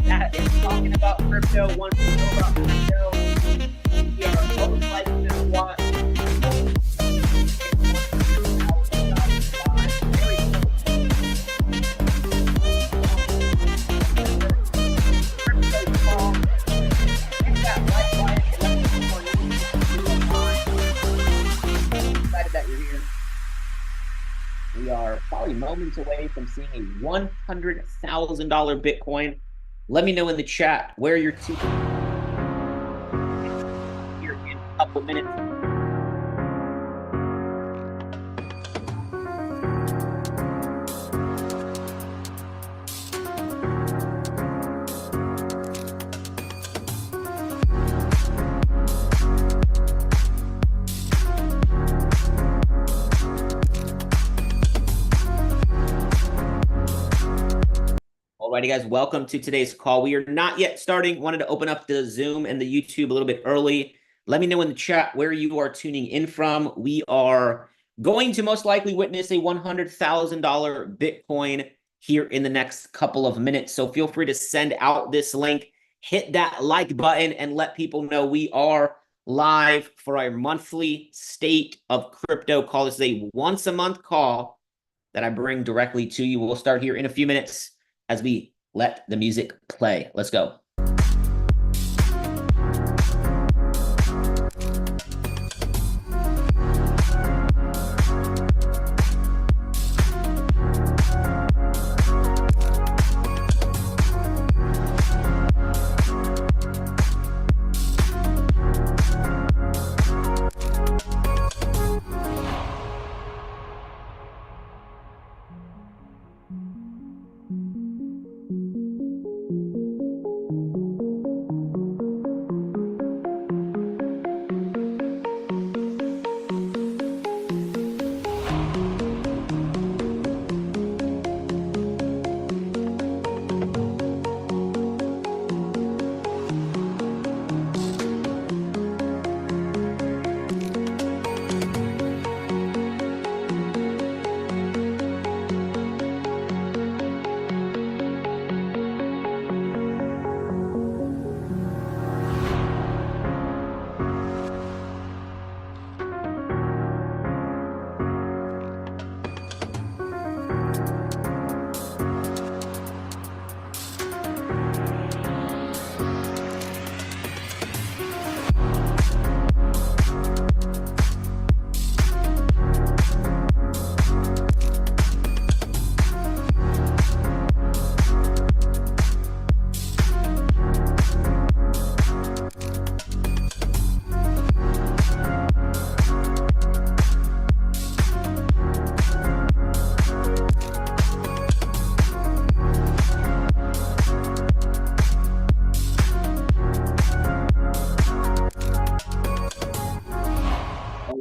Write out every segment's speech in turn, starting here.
That is talking about crypto. Wants to know about crypto. We are most likely to watch. Excited that you're here. We are probably moments away from seeing a $100,000 Bitcoin. Let me know in the chat where you're tuning here in a couple minutes. Alrighty, guys, welcome to today's call. We are not yet starting. Wanted to open up the Zoom and the YouTube a little bit early. Let me know in the chat where you are tuning in from. We are going to most likely witness a $100,000 Bitcoin here in the next couple of minutes. So feel free to send out this link, hit that like button, and let people know we are live for our monthly State of Crypto call. This is a once-a-month call that I bring directly to you. We'll start here in a few minutes as we let the music play. Let's go.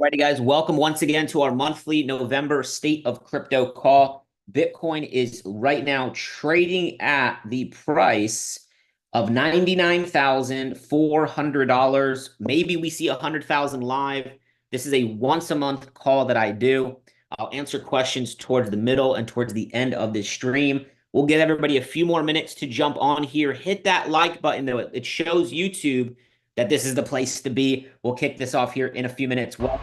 Alrighty, guys, welcome once again to our monthly November State of Crypto call. Bitcoin is right now trading at the price of $99,400. Maybe we see 100,000 live. This is a once a month call that I do. I'll answer questions towards the middle and towards the end of this stream. We'll give everybody a few more minutes to jump on here. Hit that like button, though. It shows YouTube that this is the place to be. We'll kick this off here in a few minutes. Oh.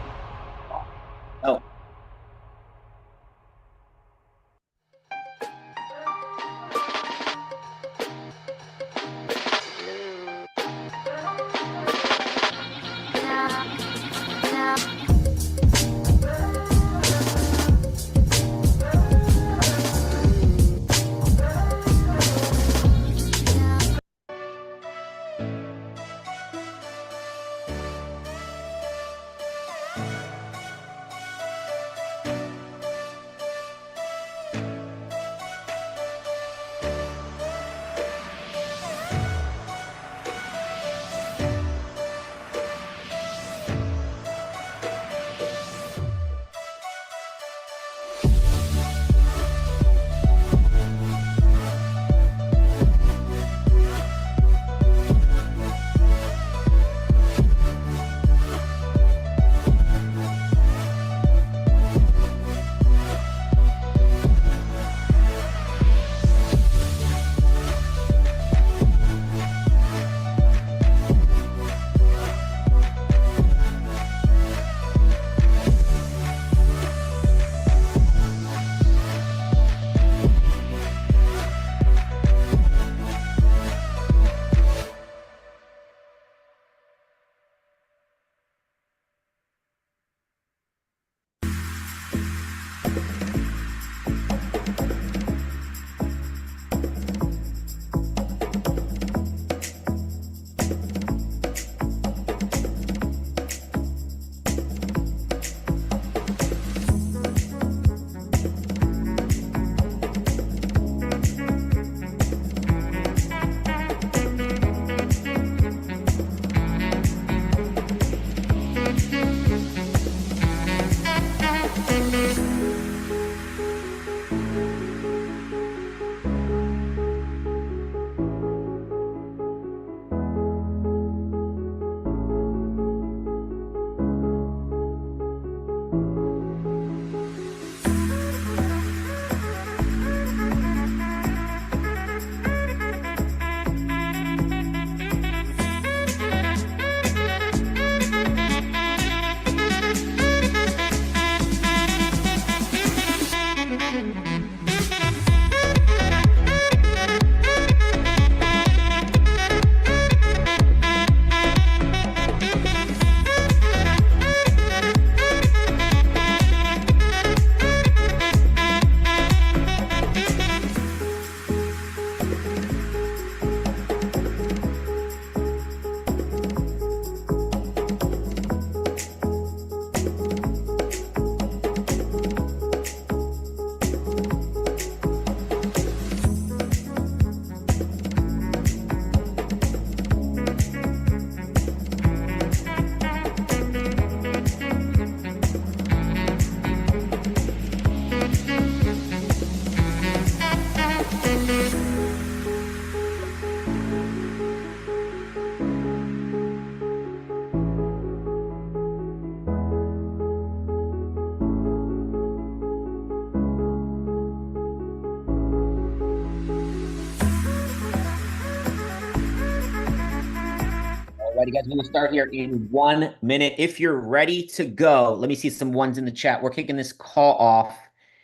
Alrighty, guys, we're going to start here in 1 minute. If you're ready to go, let me see some ones in the chat. We're kicking this call off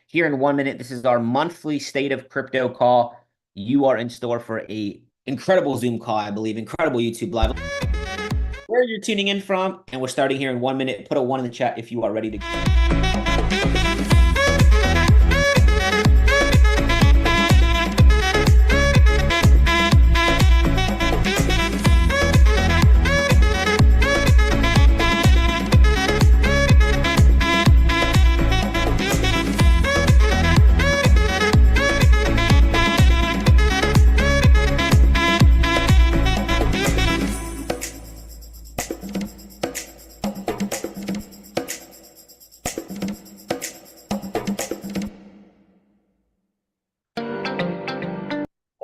here in 1 minute. This is our monthly State of Crypto call. You are in store for a incredible Zoom call, I believe. Incredible YouTube live. Where you're tuning in from, and we're starting here in 1 minute. Put a 1 in the chat if you are ready to go.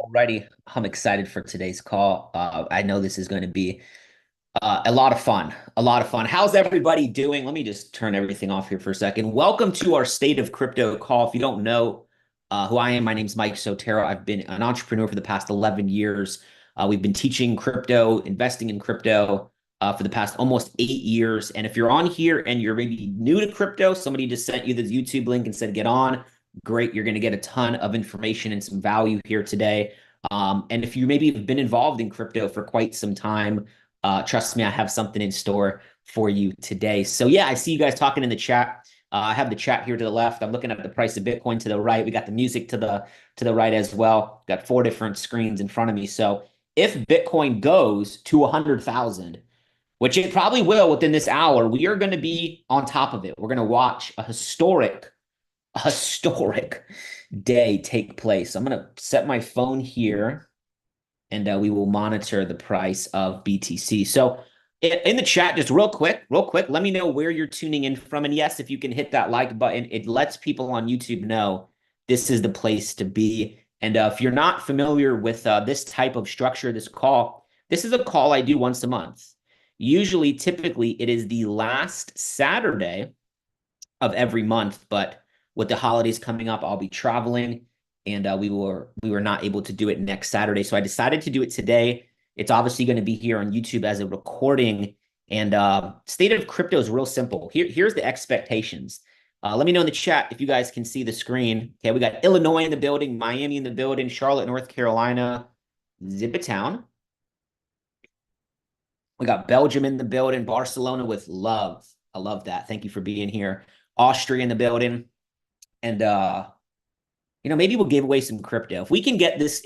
Alrighty, I'm excited for today's call. I know this is going to be a lot of fun. A lot of fun. How's everybody doing? Let me just turn everything off here for a second. Welcome to our State of Crypto call. If you don't know who I am, my name's Mike Sotero. I've been an entrepreneur for the past 11 years. We've been teaching crypto, investing in crypto for the past almost 8 years. And if you're on here and you're maybe new to crypto, somebody just sent you the YouTube link and said, get on. Great. You're going to get a ton of information and some value here today. And if you maybe have been involved in crypto for quite some time, trust me, I have something in store for you today. So yeah, I see you guys talking in the chat. I have the chat here to the left. I'm looking at the price of Bitcoin to the right. We got the music to the right as well. Got 4 different screens in front of me. So if Bitcoin goes to 100,000, which it probably will within this hour, we are going to be on top of it. We're going to watch a historic day take place. I'm going to set my phone here and we will monitor the price of BTC. So in the chat, just real quick, let me know where you're tuning in from. And yes, if you can hit that like button, it lets people on YouTube know this is the place to be. And if you're not familiar with this type of structure, this is a call I do once a month. Usually, typically, it is the last Saturday of every month, but with the holidays coming up, I'll be traveling, and we were not able to do it next Saturday. So I decided to do it today. It's obviously going to be here on YouTube as a recording. And State of Crypto is real simple. Here's the expectations. Let me know in the chat if you guys can see the screen. Okay, we got Illinois in the building, Miami in the building, Charlotte, North Carolina, Zip it town. We got Belgium in the building, Barcelona with love. I love that. Thank you for being here. Austria in the building. And maybe we'll give away some crypto. If we can get this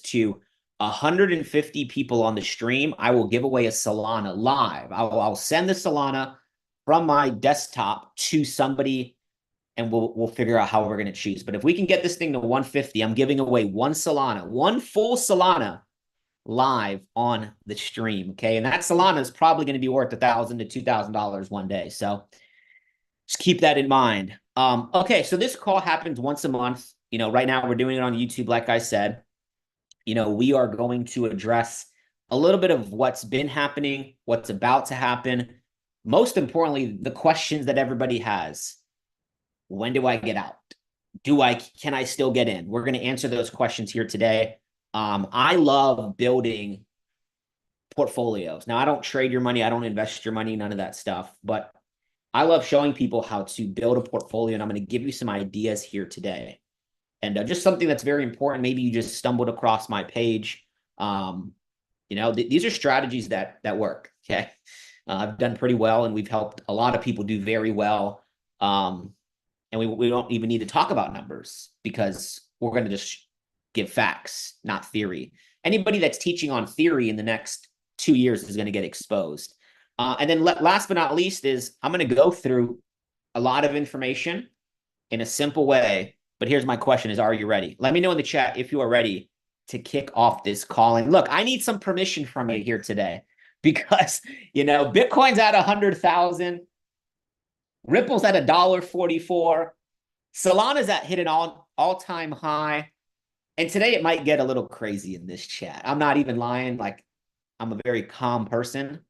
to 150 people on the stream, I will give away a Solana live. I'll send the Solana from my desktop to somebody, and we'll figure out how we're going to choose. But if we can get this thing to 150, I'm giving away one full Solana live on the stream. Okay. And that Solana is probably going to be worth $1,000 to $2,000 one day. So just keep that in mind. Okay, so this call happens once a month. Right now we're doing it on YouTube, like I said. We are going to address a little bit of what's been happening, what's about to happen. Most importantly, the questions that everybody has. When do I get out? Can I still get in? We're going to answer those questions here today. I love building portfolios. Now, I don't trade your money. I don't invest your money, none of that stuff. But I love showing people how to build a portfolio, and I'm going to give you some ideas here today. And just something that's very important. Maybe you just stumbled across my page. These are strategies that work. Okay, I've done pretty well, and we've helped a lot of people do very well. And we don't even need to talk about numbers because we're going to just give facts, not theory. Anybody that's teaching on theory in the next 2 years is going to get exposed. And then last but not least is I'm going to go through a lot of information in a simple way. But here's my question is, are you ready? Let me know in the chat if you are ready to kick off this call. And look, I need some permission from you here today because, Bitcoin's at 100,000. Ripple's at $1.44. Solana's at hit an all-time high. And today it might get a little crazy in this chat. I'm not even lying. Like, I'm a very calm person.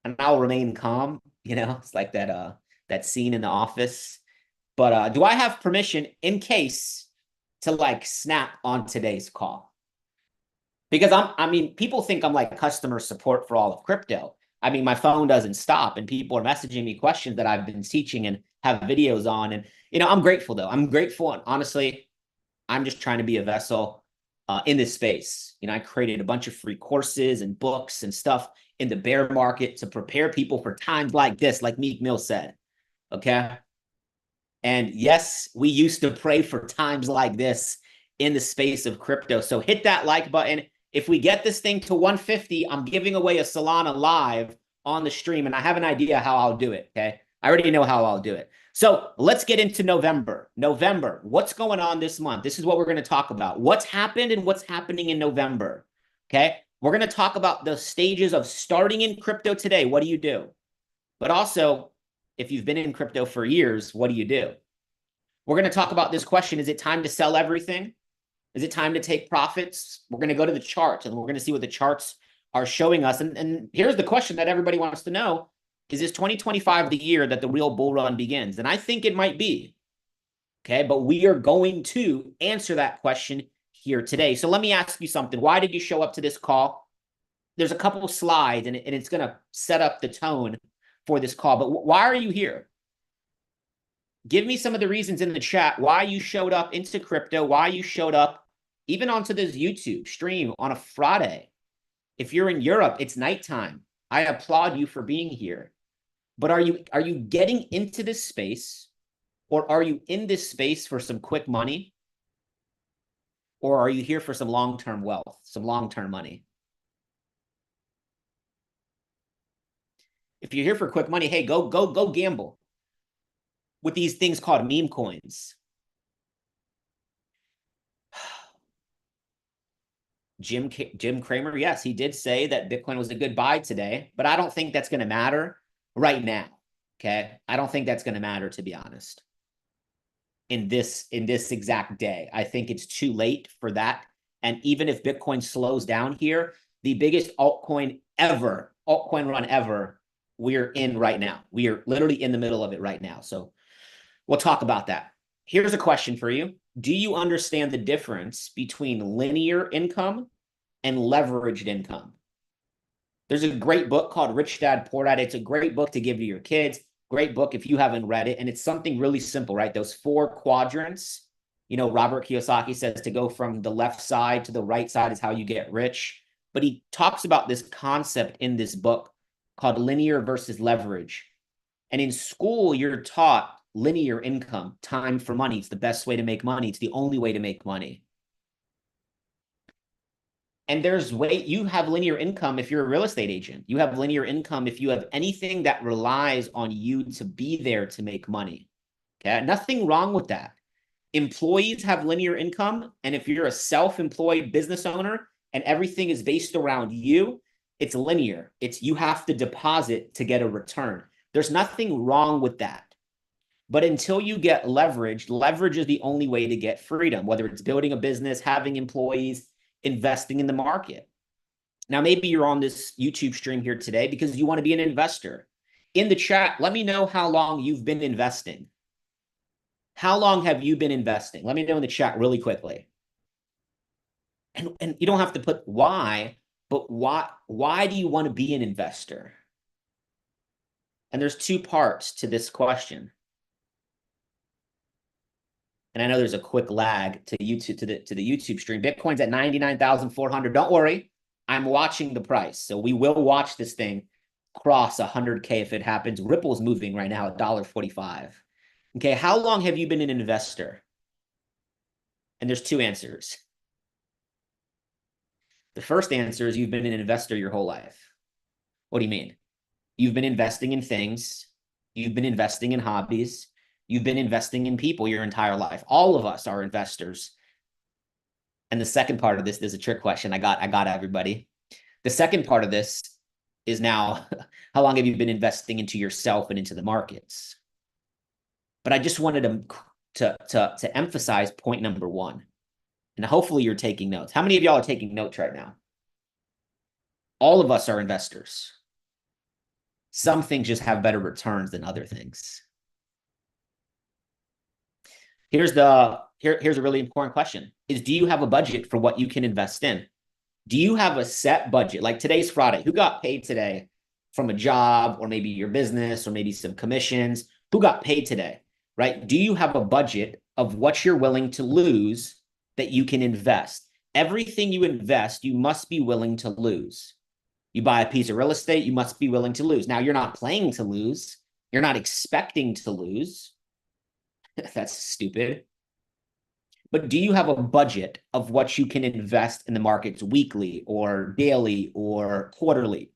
And I'll remain calm, it's like that scene in The Office. But do I have permission in case to snap on today's call? Because people think I'm like customer support for all of crypto. My phone doesn't stop and people are messaging me questions that I've been teaching and have videos on. And, I'm grateful though. I'm grateful. And honestly, I'm just trying to be a vessel in this space. I created a bunch of free courses and books and stuff in the bear market to prepare people for times like this, like Meek Mill said. Okay. And yes, we used to pray for times like this in the space of crypto. So hit that like button. If we get this thing to 150, I'm giving away a Solana live on the stream. And I have an idea how I'll do it. Okay. I already know how I'll do it. So let's get into November. November, what's going on this month? This is what we're going to talk about. What's happened and what's happening in November. Okay. We're going to talk about the stages of starting in crypto today. What do you do? But also, if you've been in crypto for years, what do you do? We're going to talk about this question. Is it time to sell everything? Is it time to take profits? We're going to go to the charts and we're going to see what the charts are showing us. And here's the question that everybody wants to know. Is this 2025 the year that the real bull run begins? And I think it might be. Okay, but we are going to answer that question here today. So let me ask you something. Why did you show up to this call? There's a couple of slides and it's going to set up the tone for this call. But why are you here? Give me some of the reasons in the chat why you showed up into crypto, why you showed up even onto this YouTube stream on a Friday. If you're in Europe, it's nighttime. I applaud you for being here. But are you getting into this space, or are you in this space for some quick money? Or are you here for some long-term wealth, some long-term money? If you're here for quick money, hey, go gamble with these things called meme coins. Jim Cramer, yes, he did say that Bitcoin was a good buy today, but I don't think that's going to matter right now. Okay, I don't think that's going to matter, to be honest. In this exact day, I think it's too late for that. And even if Bitcoin slows down here, the biggest altcoin run ever, we're in right now. We are literally in the middle of it right now. So we'll talk about that. Here's a question for you. Do you understand the difference between linear income and leveraged income? There's a great book called Rich Dad Poor Dad. It's a great book to give to your kids. Great book if you haven't read it. And it's something really simple, right? Those 4 quadrants. You know, Robert Kiyosaki says to go from the left side to the right side is how you get rich. But he talks about this concept in this book called linear versus leverage. And in school, you're taught linear income, time for money. It's the best way to make money. It's the only way to make money. And you have linear income if you're a real estate agent. You have linear income if you have anything that relies on you to be there to make money. Okay, nothing wrong with that. Employees have linear income. And if you're a self-employed business owner and everything is based around you, it's linear. You have to deposit to get a return. There's nothing wrong with that. But until you get leverage is the only way to get freedom, whether it's building a business, having employees, investing in the market. Now, maybe you're on this YouTube stream here today because you want to be an investor. In the chat, let me know how long you've been investing. How long have you been investing? Let me know in the chat really quickly. And you don't have to put why, but why do you want to be an investor? And there's 2 parts to this question. And I know there's a quick lag to YouTube to the YouTube stream. Bitcoin's at 99,400. Don't worry, I'm watching the price. So we will watch this thing cross 100K if it happens. Ripple's moving right now at $1.45. Okay, how long have you been an investor? And there's 2 answers. The first answer is you've been an investor your whole life. What do you mean? You've been investing in things. You've been investing in hobbies. You've been investing in people your entire life. All of us are investors. And the second part of this is a trick question. I got everybody. The second part of this is now, how long have you been investing into yourself and into the markets? But I just wanted to emphasize point number 1. And hopefully you're taking notes. How many of y'all are taking notes right now? All of us are investors. Some things just have better returns than other things. Here's a really important question is, do you have a budget for what you can invest in? Do you have a set budget? Like today's Friday, who got paid today from a job or maybe your business or maybe some commissions? Who got paid today, right? Do you have a budget of what you're willing to lose that you can invest? Everything you invest, you must be willing to lose. You buy a piece of real estate, you must be willing to lose. Now, you're not playing to lose. You're not expecting to lose. That's stupid. But do you have a budget of what you can invest in the markets weekly or daily or quarterly?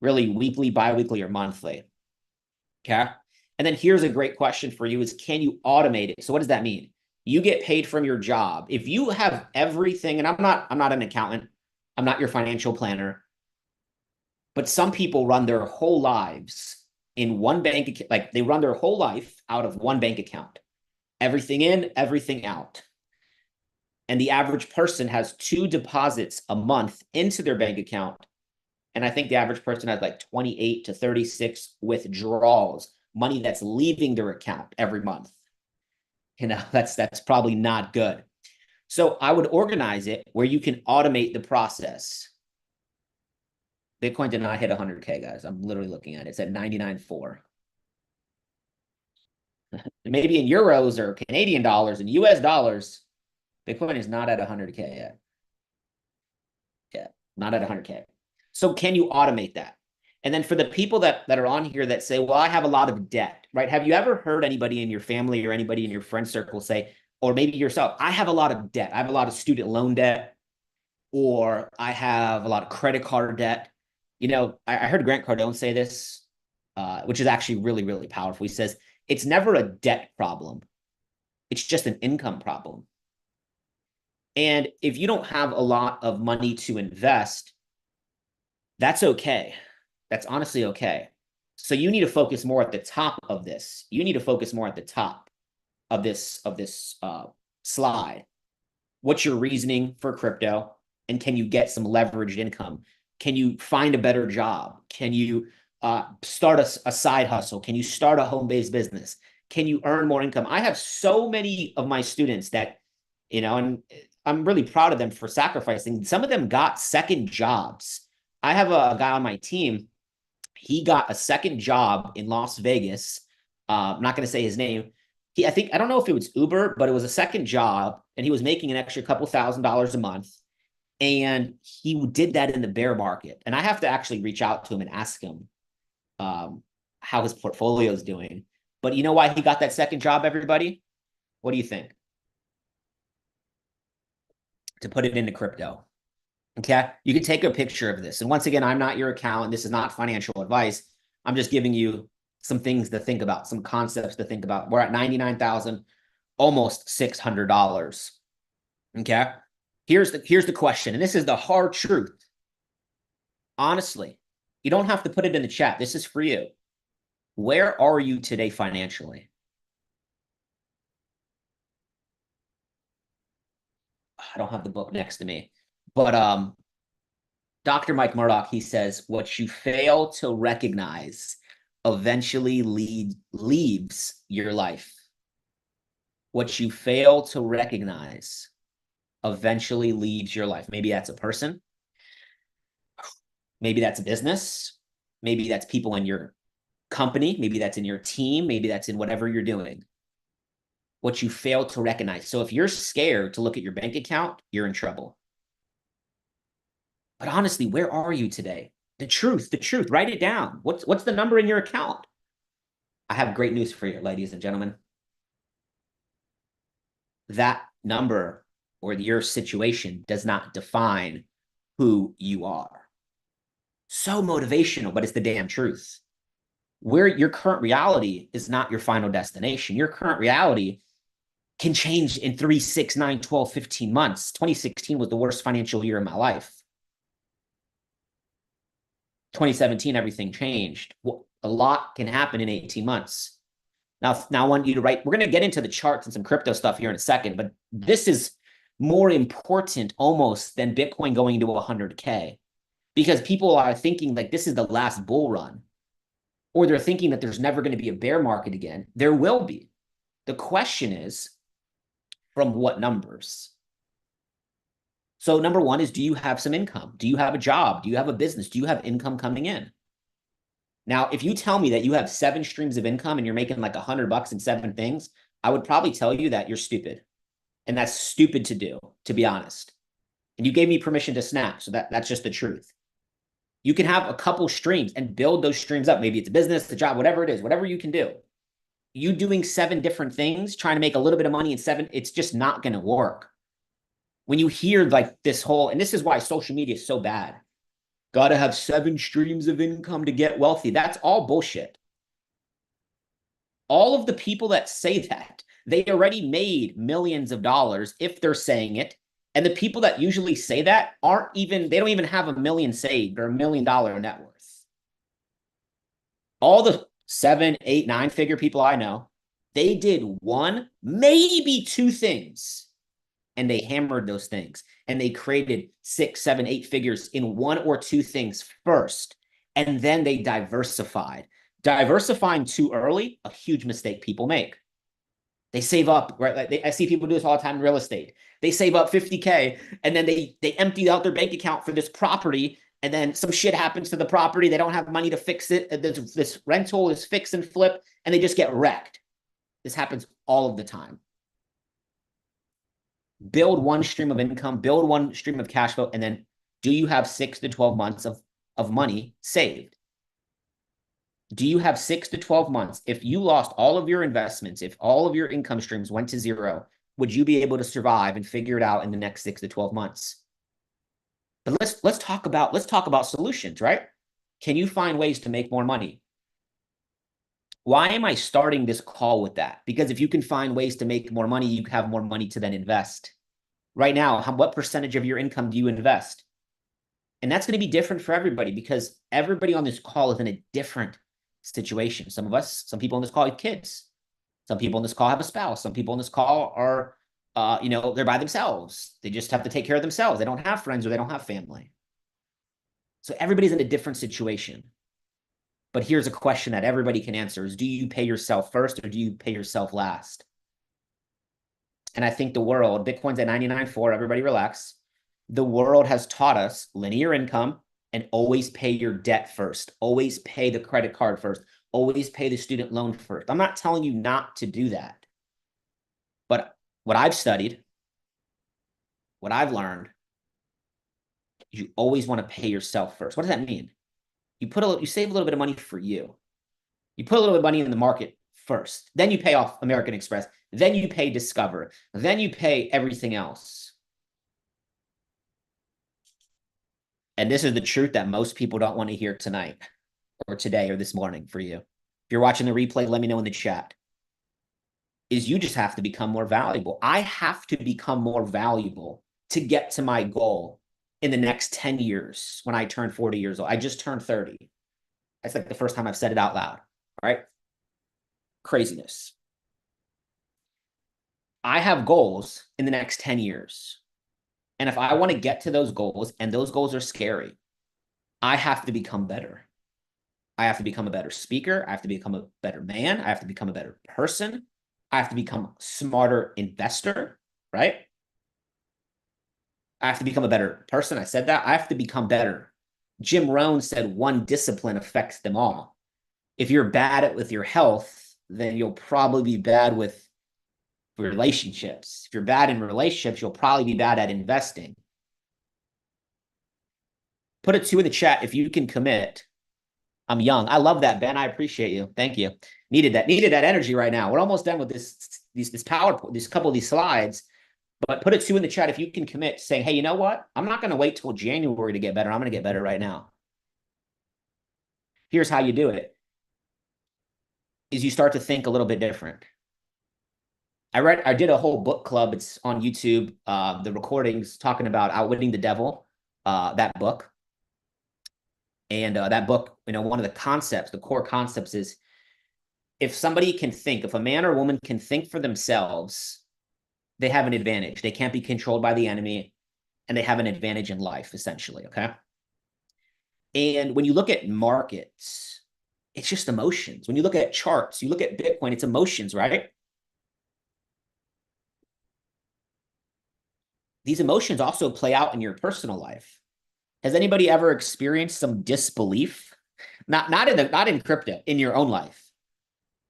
Really weekly, biweekly, or monthly? Okay. And then here's a great question for you is, can you automate it? So what does that mean? You get paid from your job. If you have everything, and I'm not an accountant, I'm not your financial planner, but some people run their whole lives in one bank account, like they run their whole life out of one bank account. Everything in, everything out. And the average person has 2 deposits a month into their bank account. And I think the average person has like 28 to 36 withdrawals, money that's leaving their account every month. That's probably not good. So I would organize it where you can automate the process. Bitcoin did not hit 100K, guys. I'm literally looking at it. It's at 99.4. Maybe in euros or Canadian dollars and US dollars, Bitcoin is not at 100K yet. Yeah, not at 100K. So can you automate that? And then for the people that are on here that say, well, I have a lot of debt, right? Have you ever heard anybody in your family or anybody in your friend circle say, or maybe yourself, I have a lot of debt. I have a lot of student loan debt, or I have a lot of credit card debt. I heard Grant Cardone say this, which is actually really, really powerful. He says, it's never a debt problem. It's just an income problem. And if you don't have a lot of money to invest, that's okay. That's honestly okay. So you need to focus more at the top of this. You need to focus more at the top of this slide. What's your reasoning for crypto? And can you get some leveraged income? Can you find a better job? Can you start a side hustle? Can you start a home-based business? Can you earn more income? I have so many of my students that, and I'm really proud of them for sacrificing. Some of them got second jobs. I have a guy on my team. He got a second job in Las Vegas. I'm not going to say his name. I don't know if it was Uber, but it was a second job, and he was making an extra couple $1,000s a month. And he did that in the bear market. And I have to actually reach out to him and ask him how his portfolio is doing. But you know why he got that second job, everybody? What do you think? To put it into crypto. Okay. You can take a picture of this. And once again, I'm not your accountant. This is not financial advice. I'm just giving you some things to think about, some concepts to think about. We're at 99,000, almost $600. Okay. Here's the question. And this is the hard truth. Honestly, you don't have to put it in the chat. This is for you. Where are you today financially? I don't have the book next to me, but Dr. Mike Murdoch, he says, what you fail to recognize eventually leaves your life. What you fail to recognize eventually leaves your life. Maybe that's a person. Maybe that's a business. Maybe that's people in your company. Maybe that's in your team. Maybe that's in whatever you're doing. What you fail to recognize. So if you're scared to look at your bank account, you're in trouble. But honestly, where are you today? The truth. Write it down. What's the number in your account? I have great news for you, ladies and gentlemen. That number or your situation does not define who you are. So motivational, but it's the damn truth. Where your current reality is not your final destination. Your current reality can change in 3, 6, 9, 12, 15 months. 2016 was the worst financial year of my life. 2017, everything changed. A lot can happen in 18 months. Now I want you to write, we're going to get into the charts and some crypto stuff here in a second, but this is more important almost than Bitcoin going to 100K, because people are thinking like this is the last bull run, or they're thinking that there's never going to be a bear market again. There will be. The question is, from what numbers? So number one is, do you have some income? Do you have a job? Do you have a business? Do you have income coming in? Now, if you tell me that you have 7 streams of income and you're making like $100 in 7 things, I would probably tell you that you're stupid. And that's stupid to do, to be honest. And you gave me permission to snap. So that's just the truth. You can have a couple streams and build those streams up. Maybe it's a business, a job, whatever it is, whatever you can do. You doing 7 different things, trying to make a little bit of money in 7, it's just not going to work. When you hear like this whole, and this is why social media is so bad. Got to have 7 streams of income to get wealthy. That's all bullshit. All of the people that say that, they already made millions of dollars if they're saying it. And the people that usually say that they don't even have $1 million saved or $1 million net worth. All the 7, 8, 9-figure people I know, they did 1, maybe 2 things and they hammered those things and they created 6, 7, 8 figures in one or two things first, and then they diversified. Diversifying too early, a huge mistake people make. They save up, right? Like I see people do this all the time in real estate. They save up 50K and then they empty out their bank account for this property, and then some shit happens to the property. They don't have money to fix it. This rental is fix and flip, and they just get wrecked. This happens all of the time. Build one stream of income, build one stream of cash flow, and then do you have 6 to 12 months of money saved? Do you have 6 to 12 months? If you lost all of your investments, if all of your income streams went to zero, would you be able to survive and figure it out in the next 6 to 12 months? But let's talk about solutions, right? Can you find ways to make more money? Why am I starting this call with that? Because if you can find ways to make more money, you have more money to then invest. Right now, what percentage of your income do you invest? And that's going to be different for everybody, because everybody on this call is in a different situation. Some people on this call have kids. Some people on this call have a spouse. Some people on this call are, they're by themselves. They just have to take care of themselves. They don't have friends or they don't have family. So everybody's in a different situation. But here's a question that everybody can answer is, do you pay yourself first or do you pay yourself last? And I think the world, Bitcoin's at 99.4, everybody relax. The world has taught us linear income and always pay your debt first. Always pay the credit card first. Always pay the student loan first. I'm not telling you not to do that. But what I've studied, what I've learned, you always want to pay yourself first. What does that mean? You save a little bit of money for you. You put a little bit of money in the market first. Then you pay off American Express. Then you pay Discover. Then you pay everything else. And this is the truth that most people don't want to hear tonight or today or this morning for you. If you're watching the replay, let me know in the chat. Is you just have to become more valuable. I have to become more valuable to get to my goal in the next 10 years when I turn 40 years old. I just turned 30. That's like the first time I've said it out loud. All right. Craziness. I have goals in the next 10 years. And if I want to get to those goals, and those goals are scary, I have to become better. I have to become a better speaker. I have to become a better man. I have to become a better person. I have to become a smarter investor, right? I have to become a better person. I said that. I have to become better. Jim Rohn said one discipline affects them all. If you're bad with your health, then you'll probably be bad with relationships. If you're bad in relationships, you'll probably be bad at investing. Put a 2 in the chat if you can commit. I'm young. I love that, Ben. I appreciate you. Thank you. Needed that energy right now. We're almost done with this PowerPoint, this couple of these slides. But put a 2 in the chat if you can commit, saying, hey, you know what? I'm not going to wait till January to get better. I'm going to get better right now. Here's how you do it. Is you start to think a little bit different. I did a whole book club. It's on YouTube. The recordings talking about Outwitting the Devil, that book. And that book, one of the concepts, the core concepts is, if somebody can think, if a man or woman can think for themselves, they have an advantage. They can't be controlled by the enemy, and they have an advantage in life, essentially, okay? And when you look at markets, it's just emotions. When you look at charts, you look at Bitcoin, it's emotions, right? These emotions also play out in your personal life. Has anybody ever experienced some disbelief? Not in crypto, in your own life.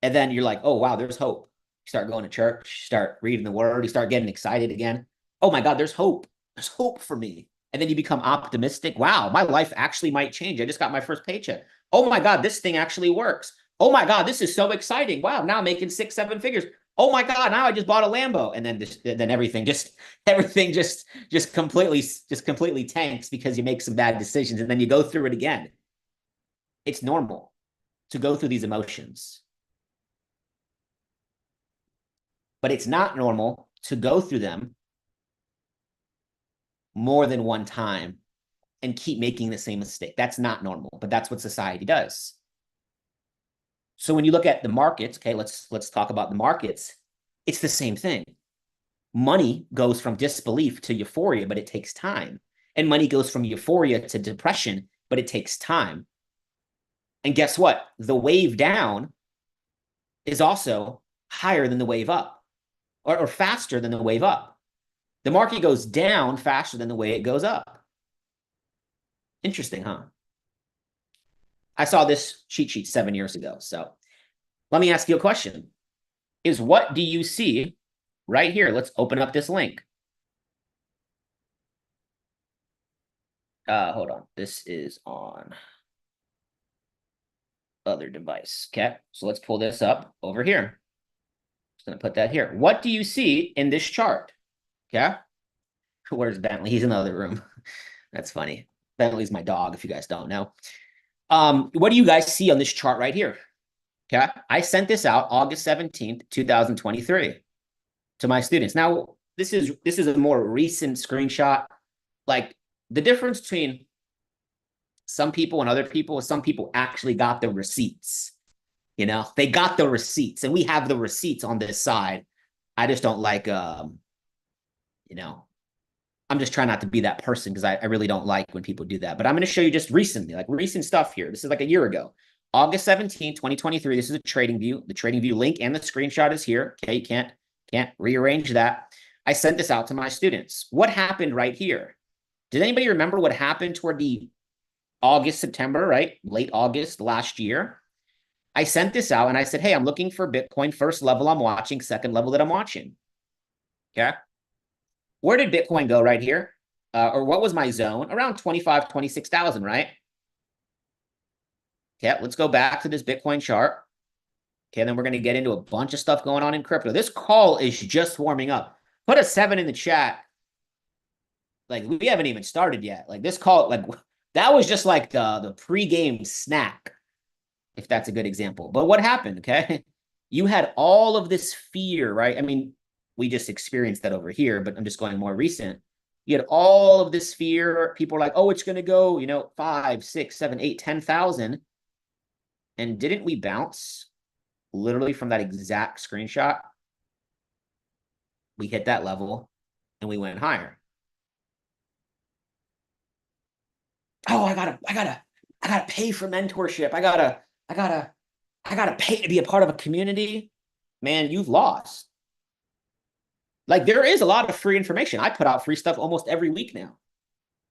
And then you're like, oh, wow, there's hope. You start going to church, start reading the word, you start getting excited again. Oh my God, there's hope. There's hope for me. And then you become optimistic. Wow, my life actually might change. I just got my first paycheck. Oh my God, this thing actually works. Oh my God, this is so exciting. Wow, now I'm making 6, 7 figures. Oh my God, now I just bought a Lambo. And then everything just completely tanks because you make some bad decisions, and then you go through it again. It's normal to go through these emotions. But it's not normal to go through them more than one time and keep making the same mistake. That's not normal, but that's what society does. So when you look at the markets, okay, let's talk about the markets. It's the same thing. Money goes from disbelief to euphoria, but it takes time. And money goes from euphoria to depression, but it takes time. And guess what? The wave down is also higher than the wave up, or faster than the wave up. The market goes down faster than the way it goes up. Interesting, huh? I saw this cheat sheet 7 years ago. So let me ask you a question. Is what do you see right here? Let's open up this link. Hold on. This is on other device. Okay. So let's pull this up over here. Just going to put that here. What do you see in this chart? Okay. Where's Bentley? He's in the other room. That's funny. Bentley's my dog, if you guys don't know. What do you guys see on this chart right here? Okay. I sent this out August 17th, 2023 to my students. Now, this is a more recent screenshot. Like the difference between some people and other people is some people actually got the receipts. You know, they got the receipts, and we have the receipts on this side. I just don't like, you know, I'm just trying not to be that person because I really don't like when people do that. But I'm going to show you just recently, like recent stuff here. This is like a year ago, August 17, 2023. This is a trading view. The trading view link and the screenshot is here. Okay, you can't rearrange that. I sent this out to my students. What happened right here? Did anybody remember what happened toward the August, September, right? Late August last year? I sent this out and I said, hey, I'm looking for Bitcoin. First level I'm watching, second level that I'm watching. Okay. Where did Bitcoin go right here? Or what was my zone? Around 25, 26,000, right? Okay, let's go back to this Bitcoin chart. Okay, then we're going to get into a bunch of stuff going on in crypto. This call is just warming up. Put a 7 in the chat. Like, we haven't even started yet. Like, this call, like, that was just like the pregame snack, if that's a good example. But what happened, okay? You had all of this fear, right? I mean, we just experienced that over here, but I'm just going more recent. You had all of this fear. People are like, oh, it's going to go, you know, 5, 6, 7, 8, 10,000. And didn't we bounce literally from that exact screenshot? We hit that level and we went higher. Oh, I gotta pay for mentorship. I gotta pay to be a part of a community. Man, you've lost. Like, there is a lot of free information. I put out free stuff almost every week now.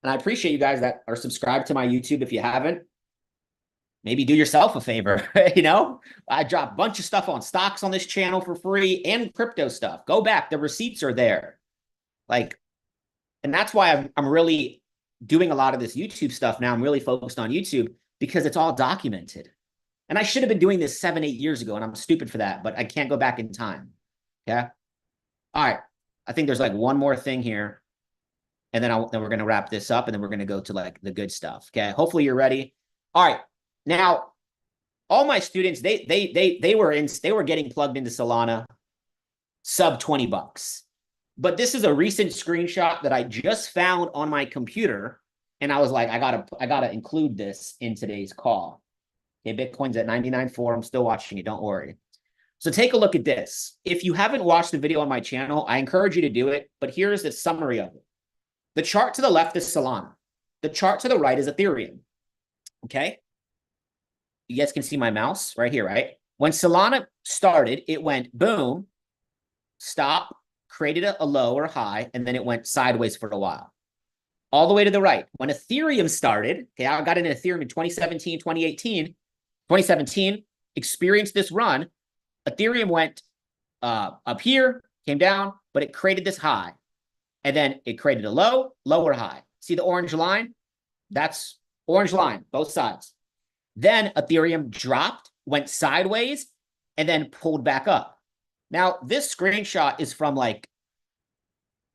And I appreciate you guys that are subscribed to my YouTube. If you haven't, maybe do yourself a favor. You know, I drop a bunch of stuff on stocks on this channel for free and crypto stuff. Go back. The receipts are there. Like, and that's why I'm really doing a lot of this YouTube stuff now. I'm really focused on YouTube because it's all documented. And I should have been doing this 7, 8 years ago, and I'm stupid for that, but I can't go back in time. Okay. All right. I think there's like one more thing here. And then we're going to wrap this up, and then we're going to go to like the good stuff. Okay. Hopefully you're ready. All right. Now, all my students, they were getting plugged into Solana sub $20. But this is a recent screenshot that I just found on my computer. And I was like, I gotta include this in today's call. Okay, Bitcoin's at 99.4. I'm still watching it. Don't worry. So take a look at this. If you haven't watched the video on my channel, I encourage you to do it. But here's the summary of it. The chart to the left is Solana. The chart to the right is Ethereum. Okay. You guys can see my mouse right here, right? When Solana started, it went boom, stop, created a low or high, and then it went sideways for a while. All the way to the right. When Ethereum started, okay, I got into Ethereum in 2017, 2018, 2017, experienced this run. Ethereum went up here, came down, but it created this high. And then it created a low, lower high. See the orange line? That's orange line, both sides. Then Ethereum dropped, went sideways, and then pulled back up. Now, this screenshot is from like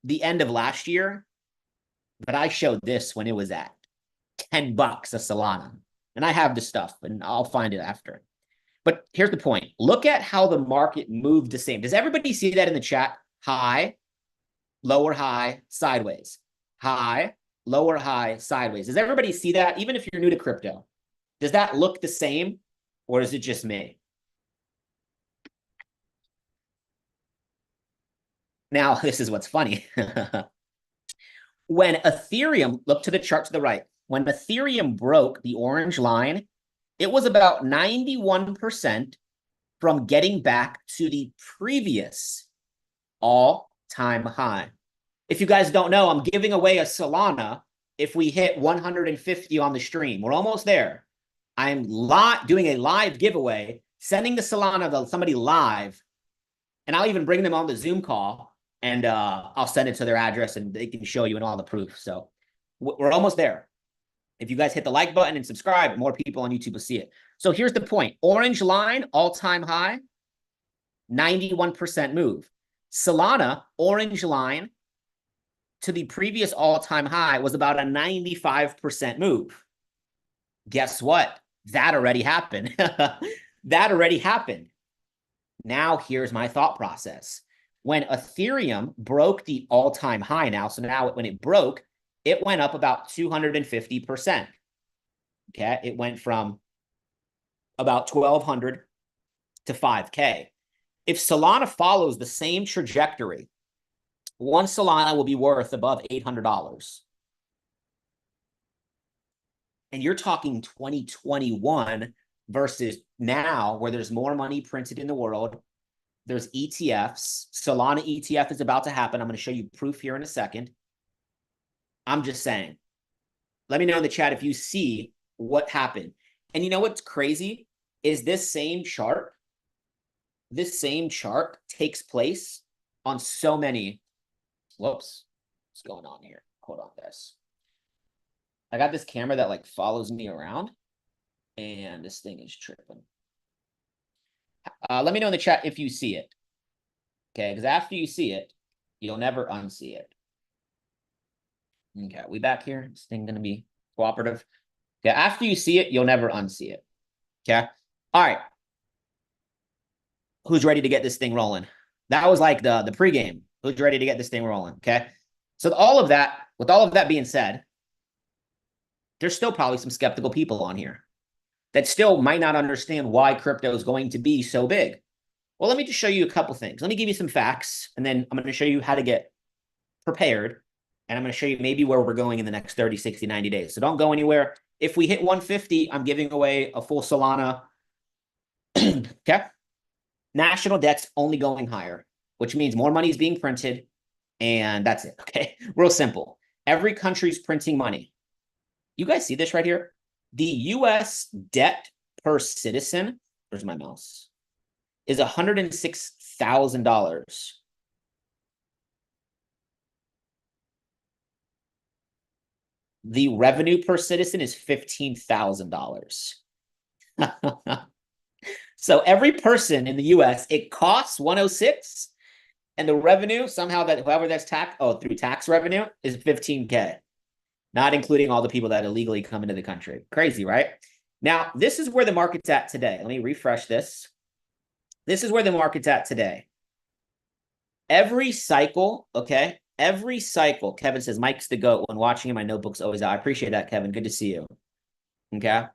the end of last year, but I showed this when it was at $10 a Solana. And I have the stuff, and I'll find it after. But here's the point. Look at how the market moved the same. Does everybody see that in the chat? High, lower high, sideways. High, lower high, sideways. Does everybody see that? Even if you're new to crypto, does that look the same, or is it just me? Now, this is what's funny. When Ethereum, look to the chart to the right, when Ethereum broke the orange line, it was about 91% from getting back to the previous all-time high. If you guys don't know, I'm giving away a Solana if we hit 150 on the stream. We're almost there. I'm doing a live giveaway, sending the Solana to somebody live, and I'll even bring them on the Zoom call, and I'll send it to their address, and they can show you and all the proof. So we're almost there. If you guys hit the like button and subscribe, more people on YouTube will see it. So here's the point. Orange line, all-time high, 91% move. Solana, orange line, to the previous all-time high was about a 95% move. Guess what? That already happened. That already happened. Now, here's my thought process. When Ethereum broke the all-time high now, so now when it broke, it went up about 250%. Okay, it went from about 1,200 to 5K. If Solana follows the same trajectory, one Solana will be worth above $800. And you're talking 2021 versus now, where there's more money printed in the world. There's ETFs. Solana ETF is about to happen. I'm going to show you proof here in a second. I'm just saying. Let me know in the chat if you see what happened. And you know what's crazy is this same chart takes place on so many. Whoops. What's going on here? Hold on, guys. I got this camera that like follows me around, and this thing is tripping. Let me know in the chat if you see it. Okay, because after you see it, you'll never unsee it. Okay, we back here? This thing gonna be cooperative? Okay, after you see it, you'll never unsee it. Okay? All right. Who's ready to get this thing rolling? That was like the pregame. Who's ready to get this thing rolling? Okay? So with all of that being said, there's still probably some skeptical people on here that still might not understand why crypto is going to be so big. Well, let me just show you a couple things. Let me give you some facts, and then I'm going to show you how to get prepared, and I'm going to show you maybe where we're going in the next 30, 60, 90 days. So don't go anywhere. If we hit 150, I'm giving away a full Solana. Okay? National debt's only going higher, which means more money is being printed, and that's it. Okay? Real simple. Every country's printing money. You guys see this right here? The US debt per citizen, where's my mouse, is $106,000. The revenue per citizen is $15,000. So every person in the US, it costs 106, and the revenue somehow that whoever that's through tax revenue is 15K. Not including all the people that illegally come into the country. Crazy, right? Now, this is where the market's at today. Let me refresh this. This is where the market's at today. Every cycle, okay? Every cycle, Kevin says, Mike's the GOAT. When watching him, my notebook's always out. I appreciate that, Kevin. Good to see you. Okay?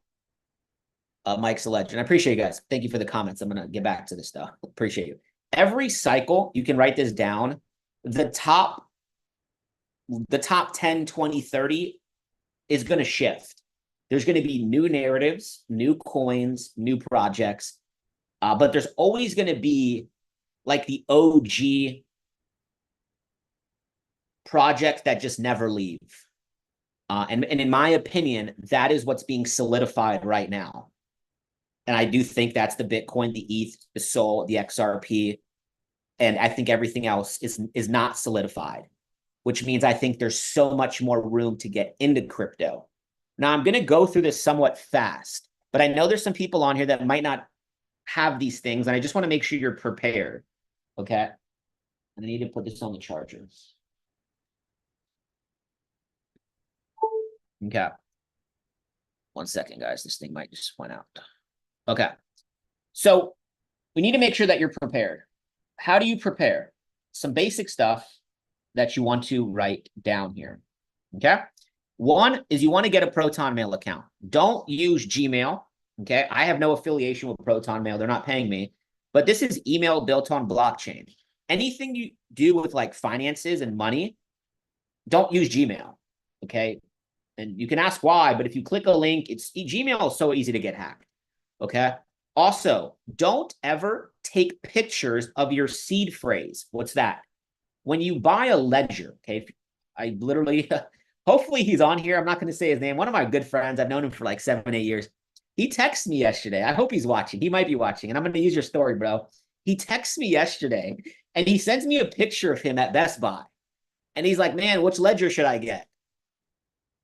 Mike's a legend. I appreciate you guys. Thank you for the comments. I'm going to get back to this stuff. Appreciate you. Every cycle, you can write this down. The top 10, 20, 30 is going to shift. There's going to be new narratives, new coins, new projects, but there's always going to be like the OG projects that just never leave. And in my opinion, that is what's being solidified right now. And I do think that's the Bitcoin, the ETH, the SOL, the XRP, and I think everything else is not solidified, which means I think there's so much more room to get into crypto. Now, I'm going to go through this somewhat fast, but I know there's some people on here that might not have these things, and I just want to make sure you're prepared, okay? And I need to put this on the chargers. Okay. 1 second, guys. This thing might just went out. Okay. So we need to make sure that you're prepared. How do you prepare? Some basic stuff that you want to write down here. Okay. One is you want to get a Proton Mail account. Don't use Gmail. Okay. I have no affiliation with Proton Mail. They're not paying me, but this is email built on blockchain. anything you do with like finances and money, don't use Gmail. Okay. And you can ask why, but if you click a link, Gmail is so easy to get hacked. Okay. Also, don't ever take pictures of your seed phrase. What's that? When you buy a ledger, okay, I literally, hopefully he's on here. I'm not going to say his name. One of my good friends, I've known him for like 7, 8 years. He texted me yesterday. I hope he's watching. He might be watching, and I'm going to use your story, bro. He texts me yesterday, and he sends me a picture of him at Best Buy. And he's like, man, which ledger should I get?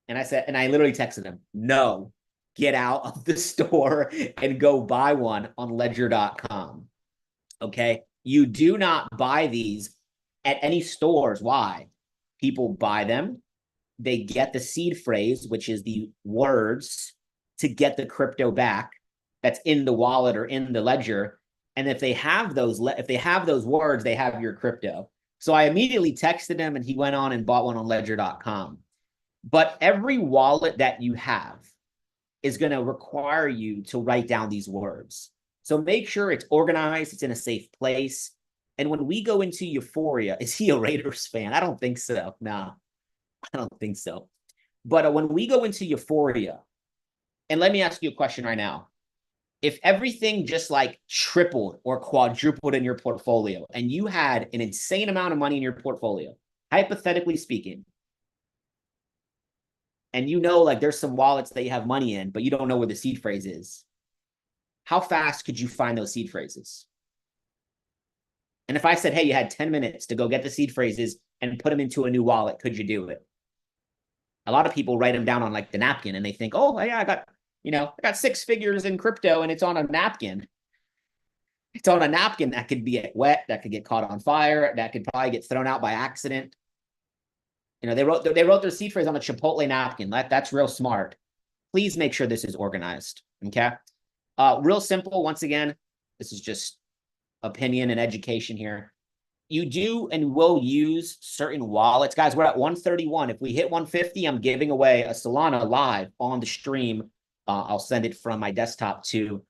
And I said, and I literally texted him, no, get out of the store and go buy one on ledger.com. Okay. You do not buy these at any stores. Why? People buy them. They get the seed phrase, which is the words to get the crypto back that's in the wallet or in the ledger. And if they have those words, they have your crypto. So I immediately texted him and he went on and bought one on ledger.com. But every wallet that you have is going to require you to write down these words. So make sure it's organized, it's in a safe place. And when we go into Euphoria, is he a Raiders fan? I don't think so. No, I don't think so. But when we go into Euphoria, and let me ask you a question right now. If everything just like tripled or quadrupled in your portfolio and you had an insane amount of money in your portfolio, hypothetically speaking, and you know like there's some wallets that you have money in, but you don't know where the seed phrase is, how fast could you find those seed phrases? And if I said, hey, you had 10 minutes to go get the seed phrases and put them into a new wallet, could you do it? A lot of people write them down on like the napkin and they think, oh, yeah, I got 6 figures in crypto and it's on a napkin. It's on a napkin that could be wet, that could get caught on fire, that could probably get thrown out by accident. They wrote their seed phrase on a Chipotle napkin. That's real smart. Please make sure this is organized. Okay. Real simple. Once again, this is just opinion and education here. You do and will use certain wallets. Guys, we're at 131. If we hit 150, I'm giving away a Solana live on the stream. I'll send it from my desktop to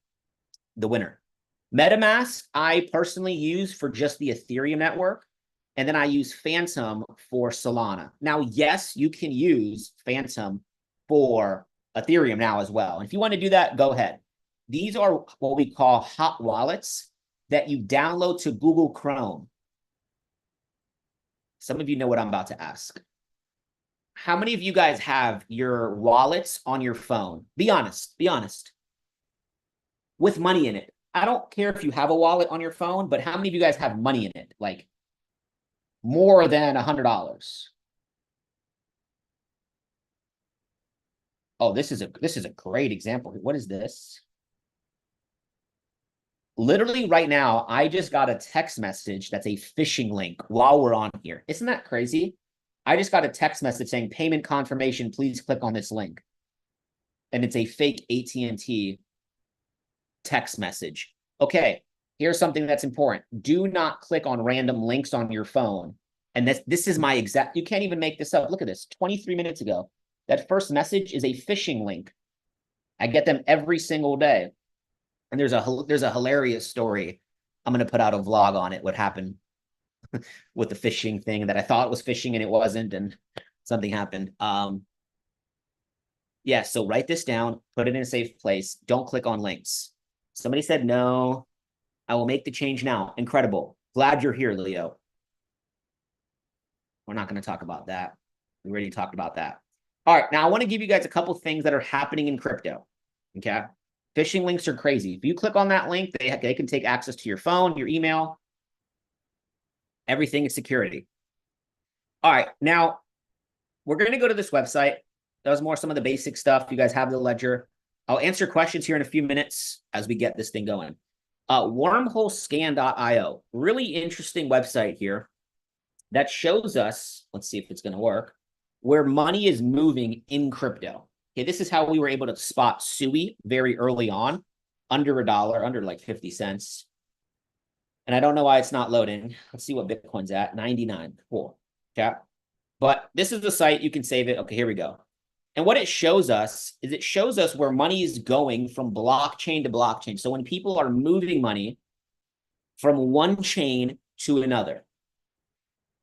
the winner. MetaMask, I personally use for just the Ethereum network. And then I use Phantom for Solana. Now, yes, you can use Phantom for Ethereum now as well. And if you want to do that, go ahead. These are what we call hot wallets that you download to Google Chrome. Some of you know what I'm about to ask. How many of you guys have your wallets on your phone? Be honest, with money in it. I don't care if you have a wallet on your phone, but how many of you guys have money in it? Like more than $100. Oh, this is a great example. What is this? Literally right now, I just got a text message that's a phishing link while we're on here. Isn't that crazy? I just got a text message saying payment confirmation, please click on this link. And it's a fake AT&T text message. Okay, here's something that's important. Do not click on random links on your phone. And this is my exact, you can't even make this up. Look at this, 23 minutes ago. That first message is a phishing link. I get them every single day. And there's a hilarious story. I'm going to put out a vlog on it, what happened with the phishing thing that I thought was phishing and it wasn't, and something happened. Yeah, so write this down, put it in a safe place. Don't click on links. Somebody said, no, I will make the change now. Incredible. Glad you're here, Leo. We're not going to talk about that. We already talked about that. All right, now I want to give you guys a couple things that are happening in crypto, okay? Phishing links are crazy. If you click on that link, they can take access to your phone, your email. Everything is security. All right, now we're going to go to this website. That was more some of the basic stuff. You guys have the ledger. I'll answer questions here in a few minutes as we get this thing going. Wormholescan.io, really interesting website here that shows us, let's see if it's going to work, where money is moving in crypto. Okay, this is how we were able to spot SUI very early on, under $1, under like 50 cents. And I don't know why it's not loading. Let's see what Bitcoin's at, 99. Cool. Okay. But this is the site. You can save it. Okay, here we go. And what it shows us is it shows us where money is going from blockchain to blockchain. So when people are moving money from one chain to another,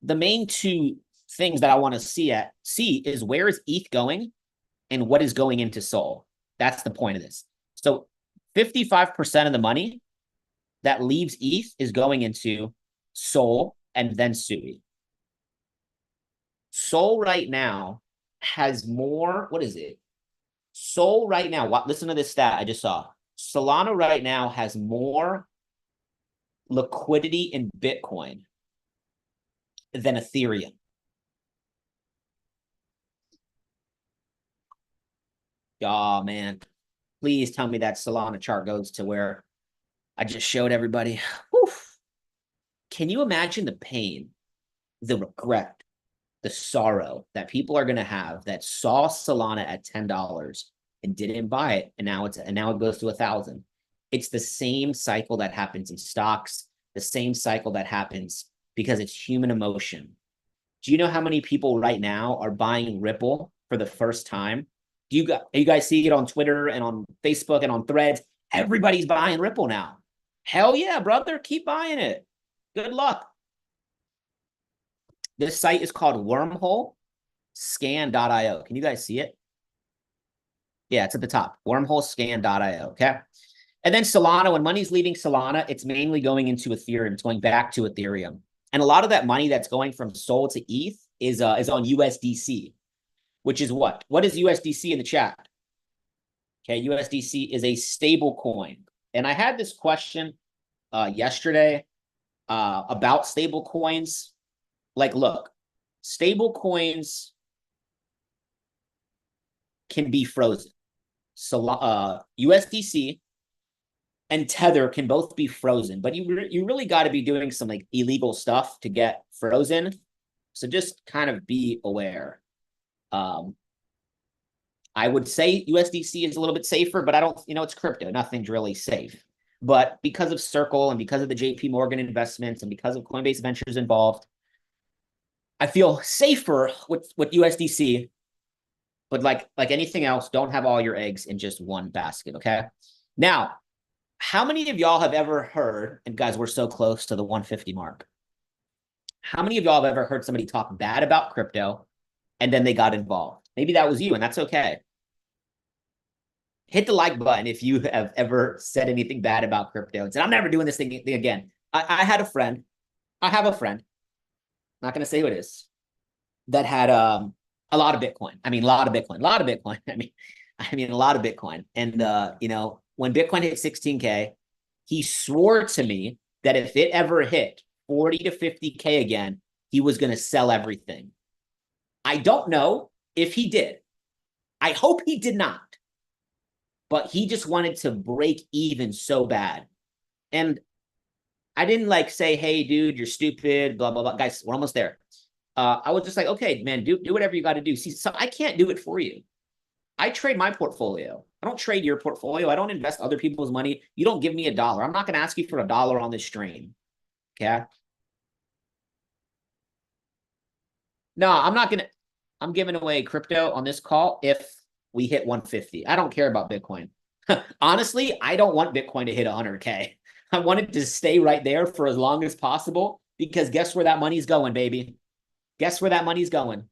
the main two things that I want to see is where is ETH going and what is going into Sol. That's the point of this. So 55% of the money that leaves ETH is going into Sol and then Sui. Sol right now has more, what is it? Sol right now, listen to this stat I just saw. Solana right now has more liquidity in Bitcoin than Ethereum. Oh, man. Please tell me that Solana chart goes to where I just showed everybody. Oof. Can you imagine the pain, the regret, the sorrow that people are going to have that saw Solana at $10 and didn't buy it, and now it goes to 1,000? It's the same cycle that happens in stocks, the same cycle that happens because it's human emotion. Do you know how many people right now are buying Ripple for the first time? You guys see it on Twitter and on Facebook and on Threads? Everybody's buying Ripple now. Hell yeah, brother. Keep buying it. Good luck. This site is called wormholescan.io. Can you guys see it? Yeah, it's at the top. Wormholescan.io. Okay. And then Solana, when money's leaving Solana, it's mainly going into Ethereum. It's going back to Ethereum. And a lot of that money that's going from Sol to ETH is on USDC, which is what? What is USDC in the chat? Okay, USDC is a stable coin. And I had this question yesterday about stable coins. Like, look, stable coins can be frozen. So USDC and Tether can both be frozen, but you really got to be doing some like illegal stuff to get frozen. So just kind of be aware. I would say USDC is a little bit safer, but I don't, it's crypto. Nothing's really safe. But because of Circle and because of the JP Morgan investments and because of Coinbase Ventures involved, I feel safer with USDC. But like anything else, don't have all your eggs in just one basket, okay? Now, how many of y'all have ever heard, and guys, we're so close to the 150 mark. How many of y'all have ever heard somebody talk bad about crypto and then they got involved? Maybe that was you, and that's okay. Hit the like button if you have ever said anything bad about crypto and said, I'm never doing this thing again. I had a friend. I have a friend. I'm not going to say who it is. That had a lot of Bitcoin. I mean, a lot of Bitcoin. A lot of Bitcoin. I mean, a lot of Bitcoin. And, when Bitcoin hit 16K, he swore to me that if it ever hit 40 to 50K again, he was going to sell everything. I don't know if he did. I hope he did not. But he just wanted to break even so bad. And I didn't say, hey, dude, you're stupid, blah, blah, blah. Guys, we're almost there. I was just like, okay, man, do whatever you got to do. See, so I can't do it for you. I trade my portfolio. I don't trade your portfolio. I don't invest other people's money. You don't give me $1. I'm not going to ask you for $1 on this stream. Okay? No, I'm not going to. I'm giving away crypto on this call if we hit 150. I don't care about Bitcoin. Honestly, I don't want Bitcoin to hit 100K. I want it to stay right there for as long as possible because guess where that money's going, baby? Guess where that money's going?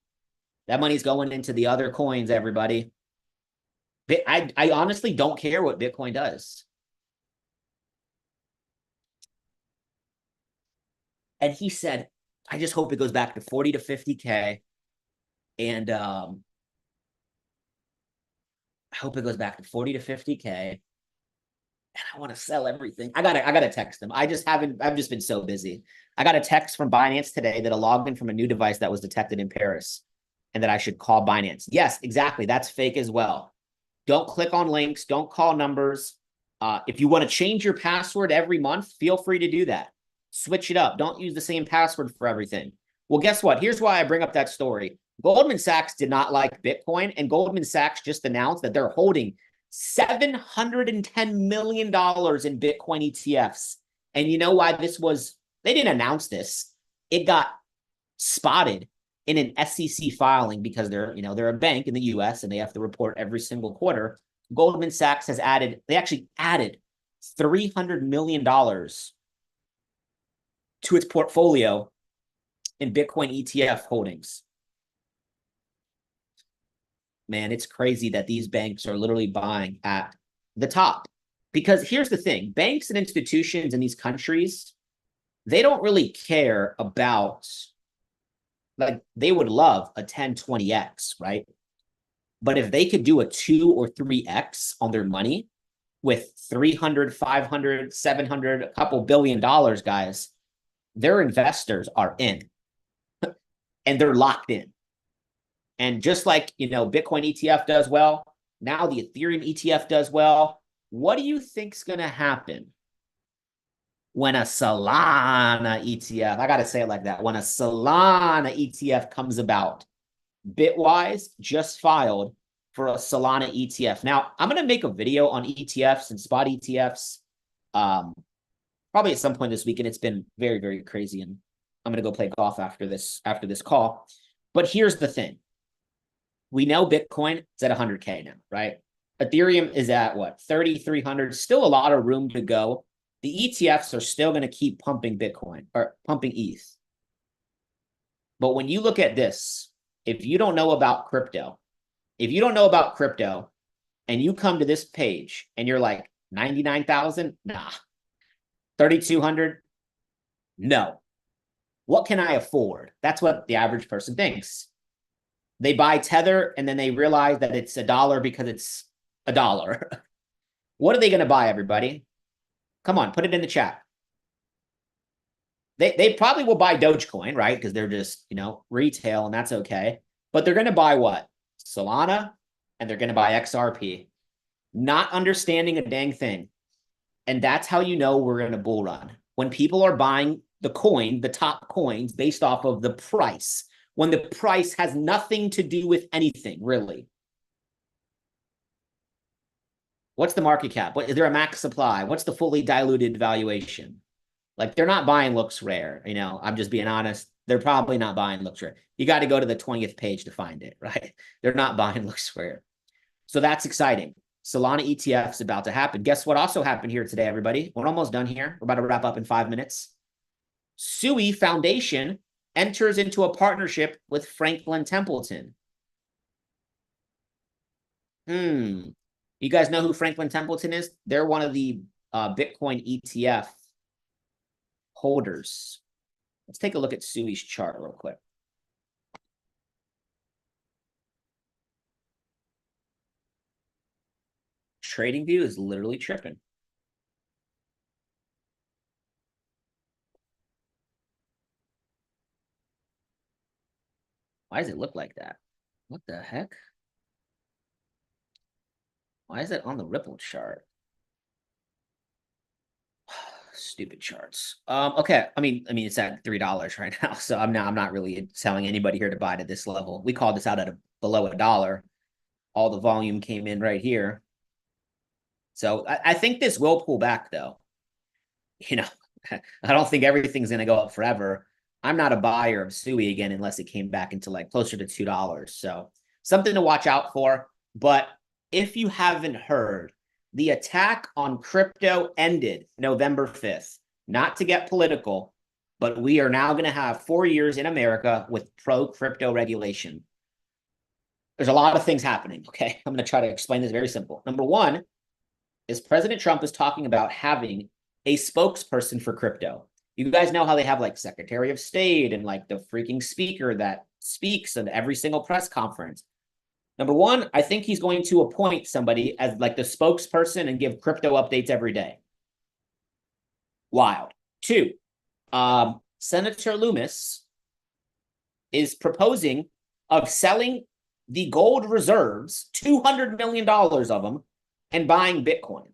That money's going into the other coins, everybody. I honestly don't care what Bitcoin does. And he said, I just hope it goes back to 40 to 50K. And I hope it goes back to 40 to 50K. And I want to sell everything. I gotta text him. I've just been so busy. I got a text from Binance today that a login from a new device that was detected in Paris and that I should call Binance. Yes, exactly. That's fake as well. Don't click on links. Don't call numbers. If you want to change your password every month, feel free to do that. Switch it up. Don't use the same password for everything. Well, guess what? Here's why I bring up that story. Goldman Sachs did not like Bitcoin, and Goldman Sachs just announced that they're holding $710 million in Bitcoin ETFs. And you know why this was? They didn't announce this. It got spotted in an SEC filing because they're a bank in the US and they have to report every single quarter. Goldman Sachs has they actually added $300 million to its portfolio in Bitcoin ETF holdings. Man, it's crazy that these banks are literally buying at the top. Because here's the thing, banks and institutions in these countries, they don't really care about, like, they would love a 10, 20x, right? But if they could do a 2 or 3x on their money with 300, 500, 700, a couple $1 billion, guys, their investors are in and they're locked in. And just like, Bitcoin ETF does well, now the Ethereum ETF does well. What do you think's going to happen when a Solana ETF, I got to say it like that, when a Solana ETF comes about? Bitwise just filed for a Solana ETF. Now, I'm going to make a video on ETFs and spot ETFs probably at some point this week, and it's been very, very crazy, and I'm going to go play golf after this call. But here's the thing. We know Bitcoin is at 100K now, right? Ethereum is at what, 3,300, still a lot of room to go. The ETFs are still going to keep pumping Bitcoin or pumping ETH. But when you look at this, if you don't know about crypto, and you come to this page and you're like 99,000, nah. 3,200, no. What can I afford? That's what the average person thinks. They buy Tether and then they realize that it's $1 because it's $1. What are they going to buy, everybody? Come on, put it in the chat. They probably will buy Dogecoin, right? Because they're just, retail, and that's okay. But they're going to buy what? Solana, and they're going to buy XRP. Not understanding a dang thing. And that's how you know we're in a bull run. When people are buying the top coins, based off of the price, when the price has nothing to do with anything, really. What's the market cap? Is there a max supply? What's the fully diluted valuation? Like, they're not buying looks rare. I'm just being honest. They're probably not buying looks rare. You got to go to the 20th page to find it, right? They're not buying looks rare. So that's exciting. Solana ETF is about to happen. Guess what also happened here today, everybody? We're almost done here. We're about to wrap up in 5 minutes. Sui Foundation enters into a partnership with Franklin Templeton. You guys know who Franklin Templeton is? They're one of the Bitcoin ETF holders. Let's take a look at Sui's chart real quick. Trading view is literally tripping. Why does it look like that? What the heck? Why is it on the Ripple chart? Stupid charts. Okay. I mean, it's at $3 right now, so I'm not really telling anybody here to buy to this level. We called this out at below $1. All the volume came in right here. So I think this will pull back, though. I don't think everything's going to go up forever. I'm not a buyer of Sui again unless it came back into like closer to $2. So something to watch out for. But if you haven't heard, the attack on crypto ended November 5th. Not to get political, but we are now going to have 4 years in America with pro-crypto regulation. There's a lot of things happening, okay? I'm going to try to explain this very simple. Number one is President Trump is talking about having a spokesperson for crypto. You guys know how they have like Secretary of State and like the freaking speaker that speaks at every single press conference. Number one, I think he's going to appoint somebody as like the spokesperson and give crypto updates every day. Wild. Two, Senator Loomis is proposing of selling the gold reserves, $200 million of them, and buying Bitcoin.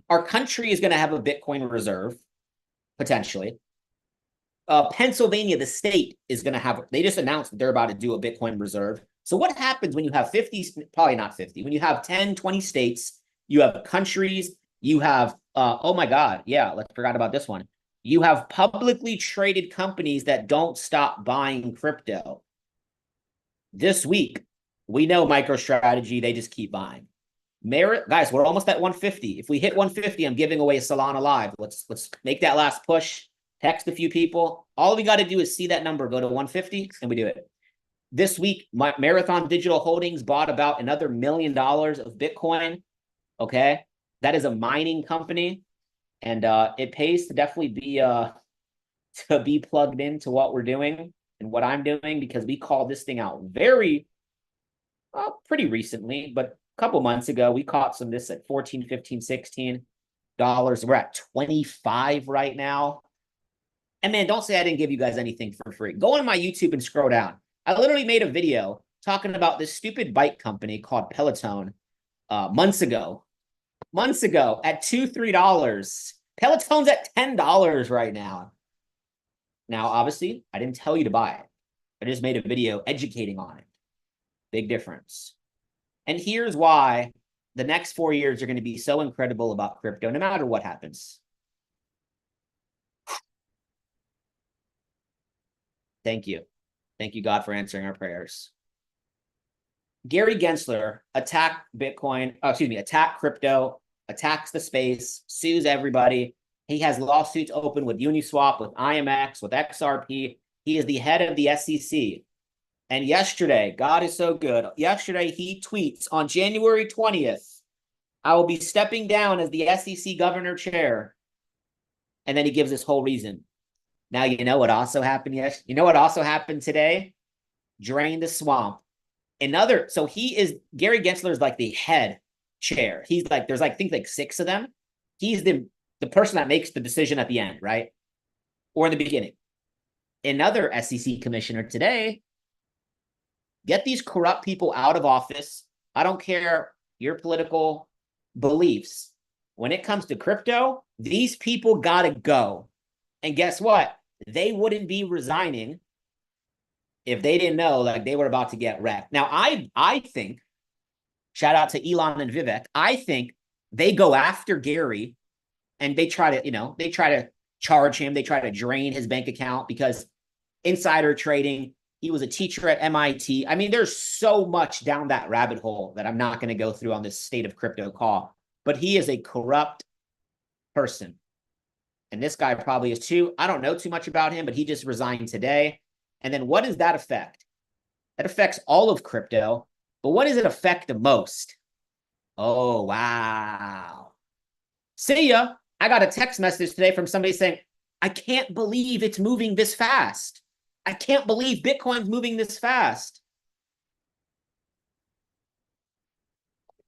Our country is going to have a Bitcoin reserve, potentially. Pennsylvania, the state, is going to have, they just announced that they're about to do a Bitcoin reserve. So what happens when you have 50, probably not 50, when you have 10, 20 states, you have countries, you have, oh my God, yeah, let's forgot about this one. You have publicly traded companies that don't stop buying crypto. This week, we know MicroStrategy, they just keep buying. Merit, guys, we're almost at 150. If we hit 150, I'm giving away a Solana Live. Let's make that last push. text a few people. All we got to do is see that number go to 150, and we do it. This week, Marathon Digital Holdings bought about another $1 million of Bitcoin. Okay, that is a mining company, and it pays to definitely be plugged into what we're doing and what I'm doing, because we called this thing out pretty recently, but a couple months ago we caught some this at 14, 15, $16. We're at 25 right now. And man, don't say I didn't give you guys anything for free. Go on my YouTube and scroll down. I literally made a video talking about this stupid bike company called Peloton months ago at $2-3. Peloton's at $10 right now. Now, obviously, I didn't tell you to buy it. I just made a video educating on it. Big difference. And here's why the next 4 years are going to be so incredible about crypto, no matter what happens. Thank you. Thank you, God, for answering our prayers. Gary Gensler attacked crypto, attacks the space, sues everybody. He has lawsuits open with Uniswap, with IMX, with XRP. He is the head of the SEC. And yesterday, God is so good. Yesterday, he tweets on January 20th, I will be stepping down as the SEC governor chair. And then he gives this whole reason. Now, you know what also happened? Yes. You know what also happened today? Drain the swamp. So Gary Gensler is like the head chair. He's like, there's like, I think like 6 of them. He's the person that makes the decision at the end, right? Or in the beginning. Another SEC commissioner today, get these corrupt people out of office. I don't care your political beliefs. When it comes to crypto, these people got to go. And guess what? They wouldn't be resigning if they didn't know like they were about to get wrecked. Now, I think, shout out to Elon and Vivek, I think they go after Gary and they try to charge him. They try to drain his bank account because insider trading. He was a teacher at MIT. I mean, there's so much down that rabbit hole that I'm not going to go through on this State of Crypto call. But he is a corrupt person. And this guy probably is too. I don't know too much about him, but he just resigned today. And then what does that affect? That affects all of crypto. But what does it affect the most? Oh, wow. See ya. I got a text message today from somebody saying, I can't believe it's moving this fast. I can't believe Bitcoin's moving this fast.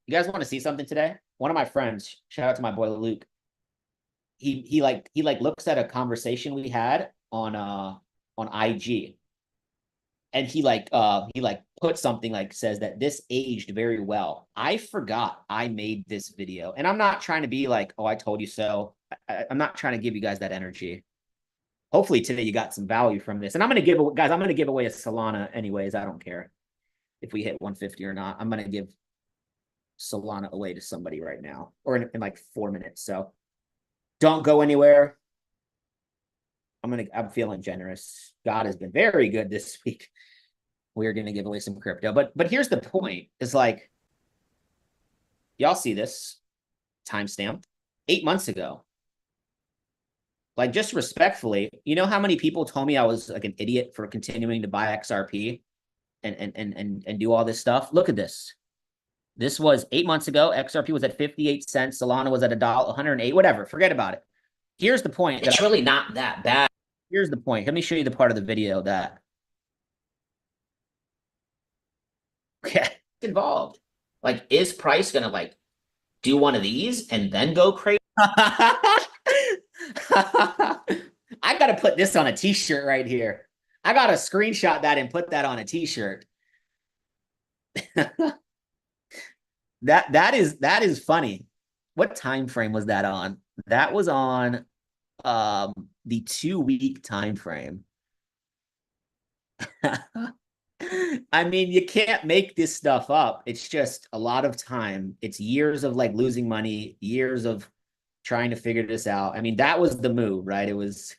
You guys want to see something today? One of my friends, shout out to my boy Luke. He looks at a conversation we had on IG. And he put something like says that this aged very well. I forgot I made this video. And I'm not trying to be like, oh, I told you so. I'm not trying to give you guys that energy. Hopefully today you got some value from this. And I'm going to give away a Solana anyways. I don't care if we hit 150 or not. I'm going to give Solana away to somebody right now or in like 4 minutes. So don't go anywhere. I'm feeling generous. God has been very good this week. We're going to give away some crypto. But here's the point. It's like, y'all see this timestamp 8 months ago. Like, just respectfully, you know how many people told me I was like an idiot for continuing to buy XRP and do all this stuff? Look at this. This was 8 months ago. XRP was at 58 cents. Solana was at $1, 108, whatever. Forget about it. Here's the point. It's really not that bad. Here's the point. Let me show you the part of the video that involved. Like, is Price gonna like do one of these and then go crazy? I gotta put this on a t-shirt right here. I gotta screenshot that and put that on a t-shirt. that is funny. What time frame was that on? That was on the 2-week time frame. I mean, you can't make this stuff up. It's just a lot of time. It's years of like losing money, years of trying to figure this out. I mean, that was the move, right? It was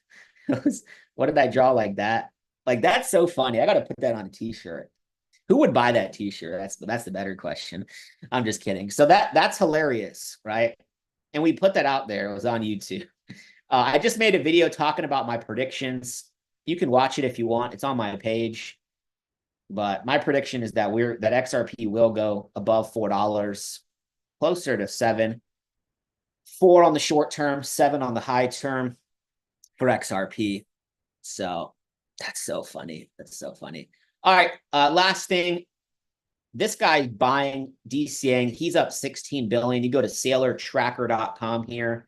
what did I draw like that? Like, that's so funny. I got to put that on a t-shirt. Who would buy that t-shirt? That's the better question. I'm just kidding. So that's hilarious, right? And we put that out there. It was on YouTube. I just made a video talking about my predictions. You can watch it if you want. It's on my page. But my prediction is that XRP will go above $4, closer to 7. 4 on the short term, 7 on the high term for XRP. So that's so funny. That's so funny. All right. Last thing. This guy buying, DCAing, he's up 16 billion. You go to sailortracker.com here.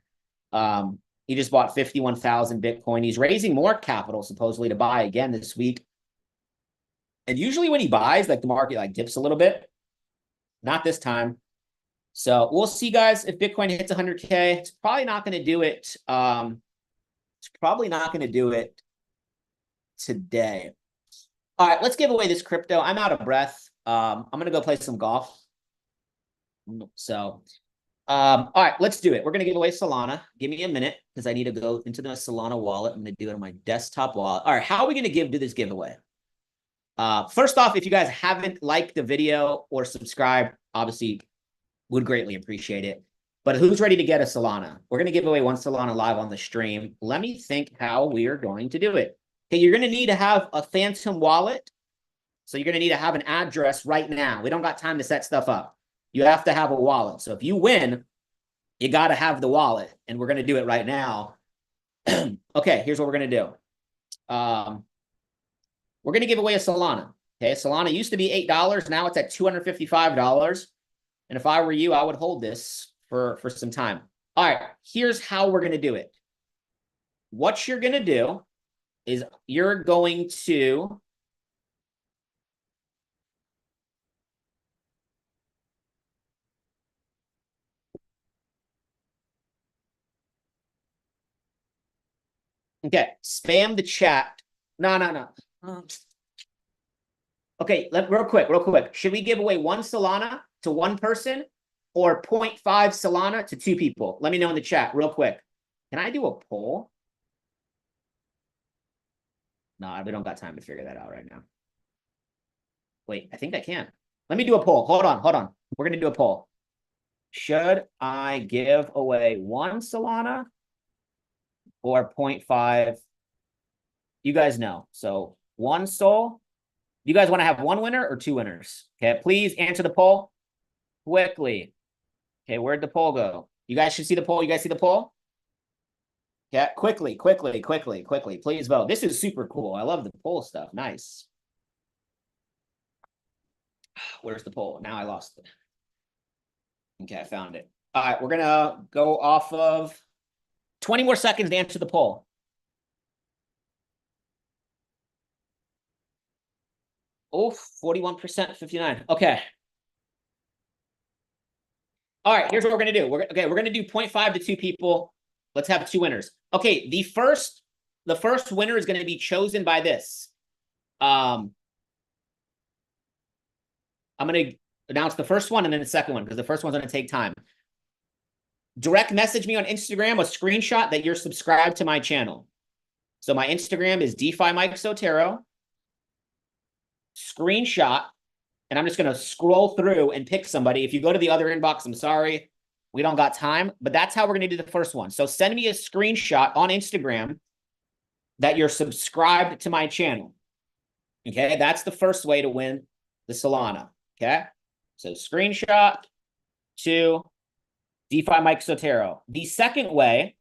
He just bought 51,000 Bitcoin. He's raising more capital supposedly to buy again this week. And usually when he buys, like the market like dips a little bit. Not this time. So we'll see, guys, if Bitcoin hits 100K. It's probably not going to do it. It's probably not going to do it today. All right, let's give away this crypto. I'm out of breath. I'm going to go play some golf. So, all right, let's do it. We're going to give away Solana. Give me a minute because I need to go into the Solana wallet. I'm going to do it on my desktop wallet. All right, how are we going to do this giveaway? First off, if you guys haven't liked the video or subscribed, obviously would greatly appreciate it. But who's ready to get a Solana? We're going to give away 1 Solana live on the stream. Let me think how we are going to do it. Okay, you're going to need to have a Phantom wallet. So you're going to need to have an address right now. We don't got time to set stuff up. You have to have a wallet. So if you win, you got to have the wallet. And we're going to do it right now. Okay, here's what we're going to do. We're going to give away a Solana. Okay, Solana used to be $8. Now it's at $255. And if I were you, I would hold this for some time. All right, here's how we're going to do it. What you're going to do is you're going to spam the chat. No. Okay, real quick. Should we give away 1 Solana to 1 person or 0.5 Solana to 2 people? Let me know in the chat real quick. Can I do a poll? No, we don't got time to figure that out right now. Wait, I think I can. Let me do a poll. Hold on. We're going to do a poll. Should I give away 1 Solana or 0.5? You guys know. So 1 Sol. You guys want to have 1 winner or 2 winners? Okay, please answer the poll quickly. Okay, where'd the poll go? You guys should see the poll. You guys see the poll? Yeah, quickly. Please vote. This is super cool. I love the poll stuff. Nice. Where's the poll? Now I lost it. Okay, I found it. All right, we're going to go off of 20 more seconds to answer the poll. Oh, 41%, 59. Okay. All right, here's what we're going to do. We're going to do 0.5 to 2 people. Let's have 2 winners. Okay, the first winner is going to be chosen by this. I'm going to announce the first one and then the second one because the first one's going to take time. Direct message me on Instagram a screenshot that you're subscribed to my channel. So my Instagram is DeFi Mike Sotero. Screenshot, and I'm just going to scroll through and pick somebody. If you go to the other inbox, I'm sorry, we don't got time, but that's how we're going to do the first one. So send me a screenshot on Instagram that you're subscribed to my channel. Okay, that's the first way to win the Solana. Okay, so screenshot to DeFi Mike Sotero. The second way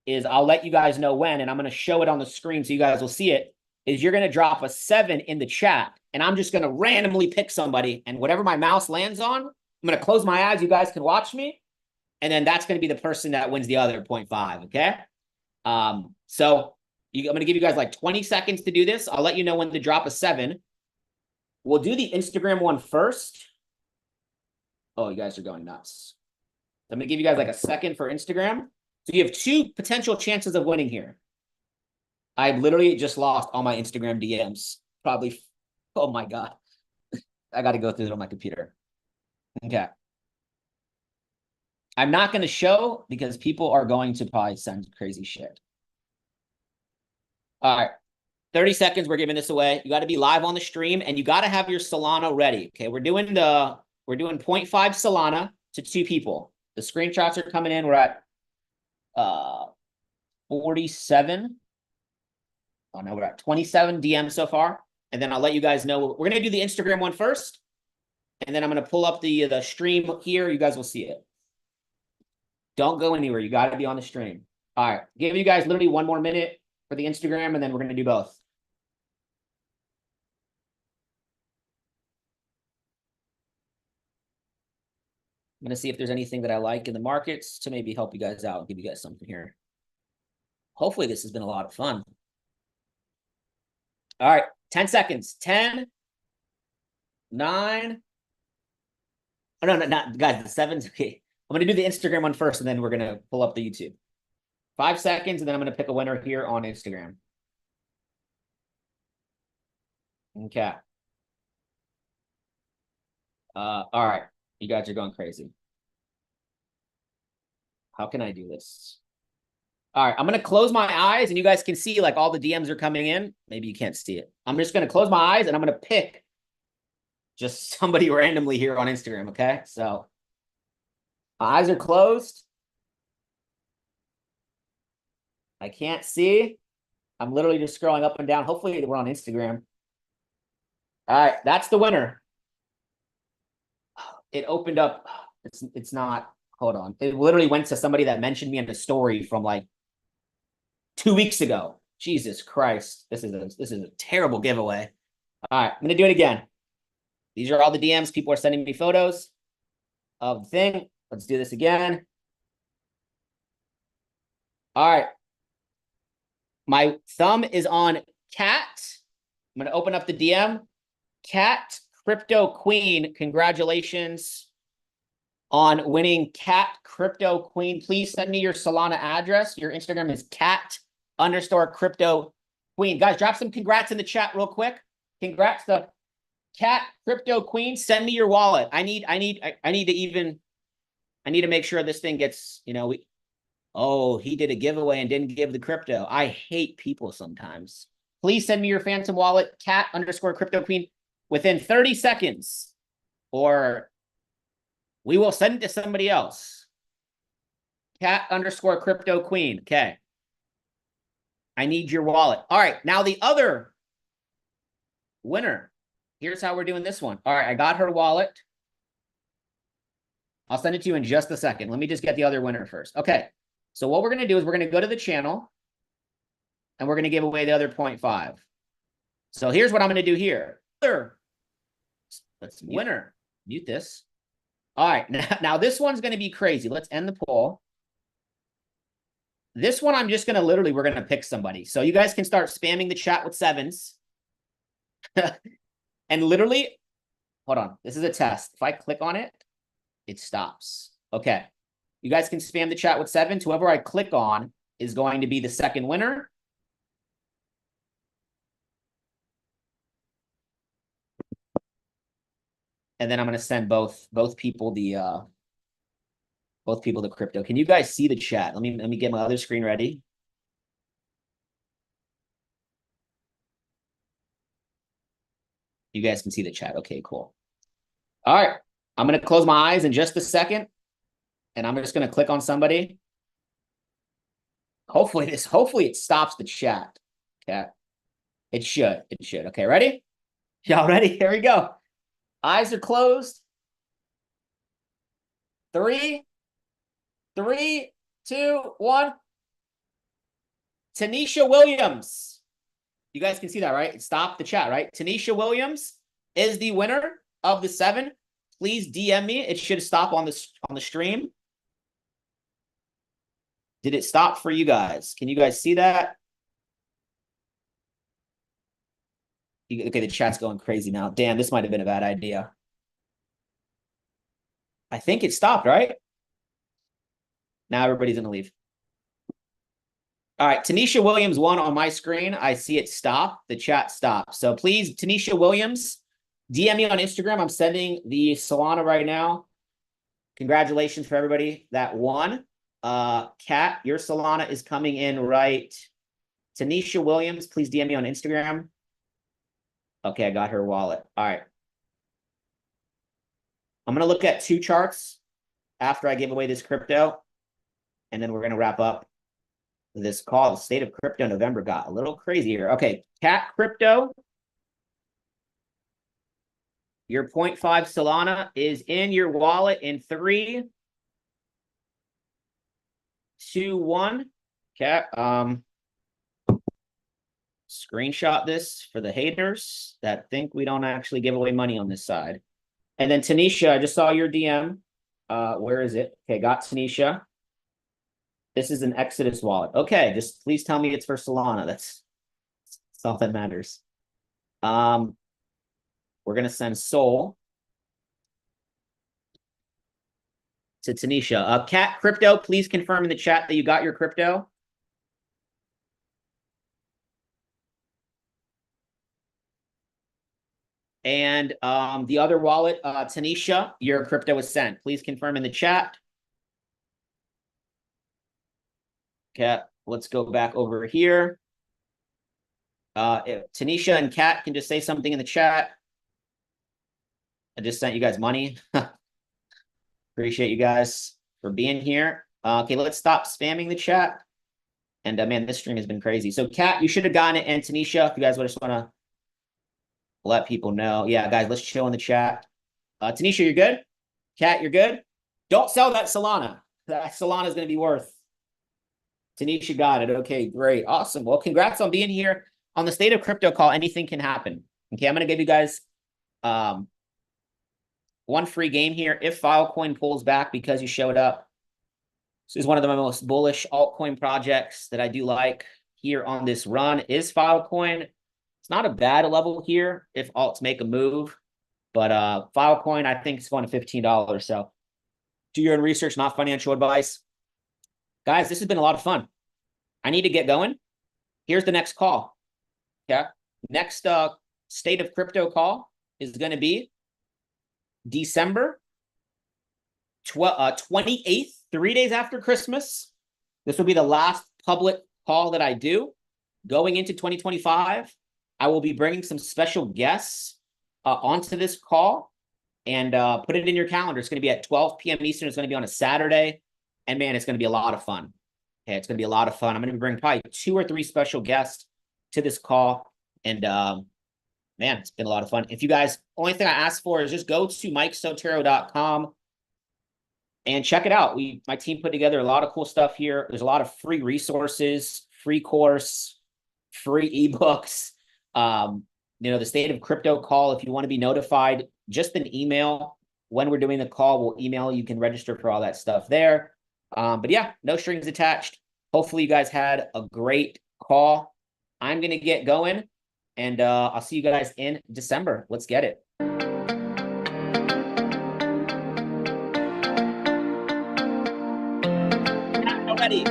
is I'll let you guys know when, and I'm going to show it on the screen so you guys will see it, is you're going to drop a 7 in the chat, and I'm just going to randomly pick somebody, and whatever my mouse lands on, I'm going to close my eyes. You guys can watch me, and then that's going to be the person that wins the other 0.5, okay? So I'm going to give you guys like 20 seconds to do this. I'll let you know when to drop a 7. We'll do the Instagram one first. Oh, you guys are going nuts. I'm going to give you guys like a second for Instagram. So you have 2 potential chances of winning here. I literally just lost all my Instagram DMs. Probably, oh my God. I got to go through it on my computer. Okay. I'm not going to show because people are going to probably send crazy shit. All right. 30 seconds. We're giving this away. You got to be live on the stream and you got to have your Solana ready. Okay. We're doing 0.5 Solana to 2 people. The screenshots are coming in. We're at 47. Oh, no, we're at 27 DMs so far. And then I'll let you guys know. We're going to do the Instagram one first. And then I'm going to pull up the stream here. You guys will see it. Don't go anywhere. You got to be on the stream. All right. Give you guys literally 1 more minute for the Instagram, and then we're going to do both. I'm going to see if there's anything that I like in the markets to maybe help you guys out and give you guys something here. Hopefully this has been a lot of fun. All right, 10 seconds. 10, 9. Oh, no, not guys, the 7's okay. I'm going to do the Instagram one first, and then we're going to pull up the YouTube. 5 seconds, and then I'm going to pick a winner here on Instagram. Okay. All right. You guys are going crazy. How can I do this? All right, I'm going to close my eyes, and you guys can see like all the DMs are coming in. Maybe you can't see it. I'm just going to close my eyes, and I'm going to pick just somebody randomly here on Instagram, okay? So my eyes are closed. I can't see. I'm literally just scrolling up and down. Hopefully we're on Instagram. All right, that's the winner. It opened up. It's not. Hold on. It literally went to somebody that mentioned me in a story from like 2 weeks ago. Jesus Christ. This is a terrible giveaway. All right, I'm gonna do it again. These are all the DMs. People are sending me photos of the thing. Let's do this again. All right. My thumb is on Cat. I'm going to open up the DM. Cat Crypto Queen, congratulations on winning Cat Crypto Queen. Please send me your Solana address. Your Instagram is cat_crypto queen. Guys, drop some congrats in the chat real quick. Congrats to Cat Crypto Queen. Send me your wallet. I need to make sure this thing gets, oh, he did a giveaway and didn't give the crypto. I hate people sometimes. Please send me your phantom wallet, cat_crypto queen, within 30 seconds, or we will send it to somebody else. Cat_crypto queen. Okay. I need your wallet. All right. Now the other winner. Here's how we're doing this one. All right. I got her wallet. I'll send it to you in just a second. Let me just get the other winner first. Okay. So what we're going to do is we're going to go to the channel, and we're going to give away the other 0.5. So here's what I'm going to do here. Let's winner. Mute this. All right. Now this one's going to be crazy. Let's end the poll. This one, I'm just going to we're going to pick somebody. So you guys can start spamming the chat with 7s. And literally, hold on. This is a test. If I click on it, it stops. Okay. You guys can spam the chat with 7s. Whoever I click on is going to be the second winner. And then I'm going to send both people the crypto. Can you guys see the chat? Let me get my other screen ready. You guys can see the chat. Okay, cool. All right. I'm going to close my eyes in just a second, and I'm just going to click on somebody. Hopefully it stops the chat. Okay. It should. Okay, ready? Y'all ready? Here we go. Eyes are closed. 3, 2, 1. Tanisha Williams. You guys can see that, right? It stopped the chat, right? Tanisha Williams is the winner of the 7. Please DM me. It should stop on the stream. Did it stop for you guys? Can you guys see that? Okay, the chat's going crazy now. Damn, this might have been a bad idea. I think it stopped, right? Now everybody's going to leave. All right, Tanisha Williams won on my screen. I see it stop. The chat stopped. So please, Tanisha Williams, DM me on Instagram. I'm sending the Solana right now. Congratulations for everybody that won. Kat, your Solana is coming in right. Tanisha Williams, please DM me on Instagram. Okay, I got her wallet. All right. I'm going to look at 2 charts after I give away this crypto, and then we're going to wrap up. this call. The state of crypto November got a little crazier. Okay, Cat Crypto. Your 0.5 Solana is in your wallet in 3, 2, 1. Cat, screenshot this for the haters that think we don't actually give away money on this side. And then Tanisha, I just saw your DM. Where is it? Okay, got Tanisha. This is an Exodus wallet. Okay, just please tell me it's for Solana. That's all that matters. We're gonna send Soul to Tanisha. Cat Crypto, please confirm in the chat that you got your crypto. And the other wallet, Tanisha, your crypto was sent. Please confirm in the chat. Okay, let's go back over here. If Tanisha and Kat can just say something in the chat. I just sent you guys money. Appreciate you guys for being here. Okay, let's stop spamming the chat. And man, this stream has been crazy. So Kat, you should have gotten it. And Tanisha, if you guys would just want to let people know. Yeah, guys, let's chill in the chat. Tanisha, you're good? Kat, you're good? Don't sell that Solana. That Solana is going to be worth. Tanisha got it. Okay, great. Awesome. Well, congrats on being here on the State of Crypto call. Anything can happen. Okay, I'm going to give you guys one free game here. If Filecoin pulls back because you showed up, this is one of the most bullish altcoin projects that I do like here on this run is Filecoin. It's not a bad level here if alts make a move, but Filecoin, I think it's going to $15. So do your own research, not financial advice. Guys, this has been a lot of fun. I need to get going. Here's the next call. Okay. Next State of Crypto call is going to be December 28th, 3 days after Christmas. This will be the last public call that I do. Going into 2025, I will be bringing some special guests onto this call, and put it in your calendar. It's going to be at 12 p.m. Eastern. It's going to be on a Saturday, and man, it's going to be a lot of fun. Okay, it's going to be a lot of fun. I'm going to be bringing probably 2 or 3 special guests to this call, and man, it's been a lot of fun. If you guys, only thing I ask for is just go to mikesotero.com and check it out. My team put together a lot of cool stuff here. There's a lot of free resources, free course, free ebooks. The State of Crypto call, if you want to be notified, just an email when we're doing the call, we'll email you can register for all that stuff there. But yeah, no strings attached. Hopefully you guys had a great call. I'm going to get going, and I'll see you guys in December. Let's get it. Already.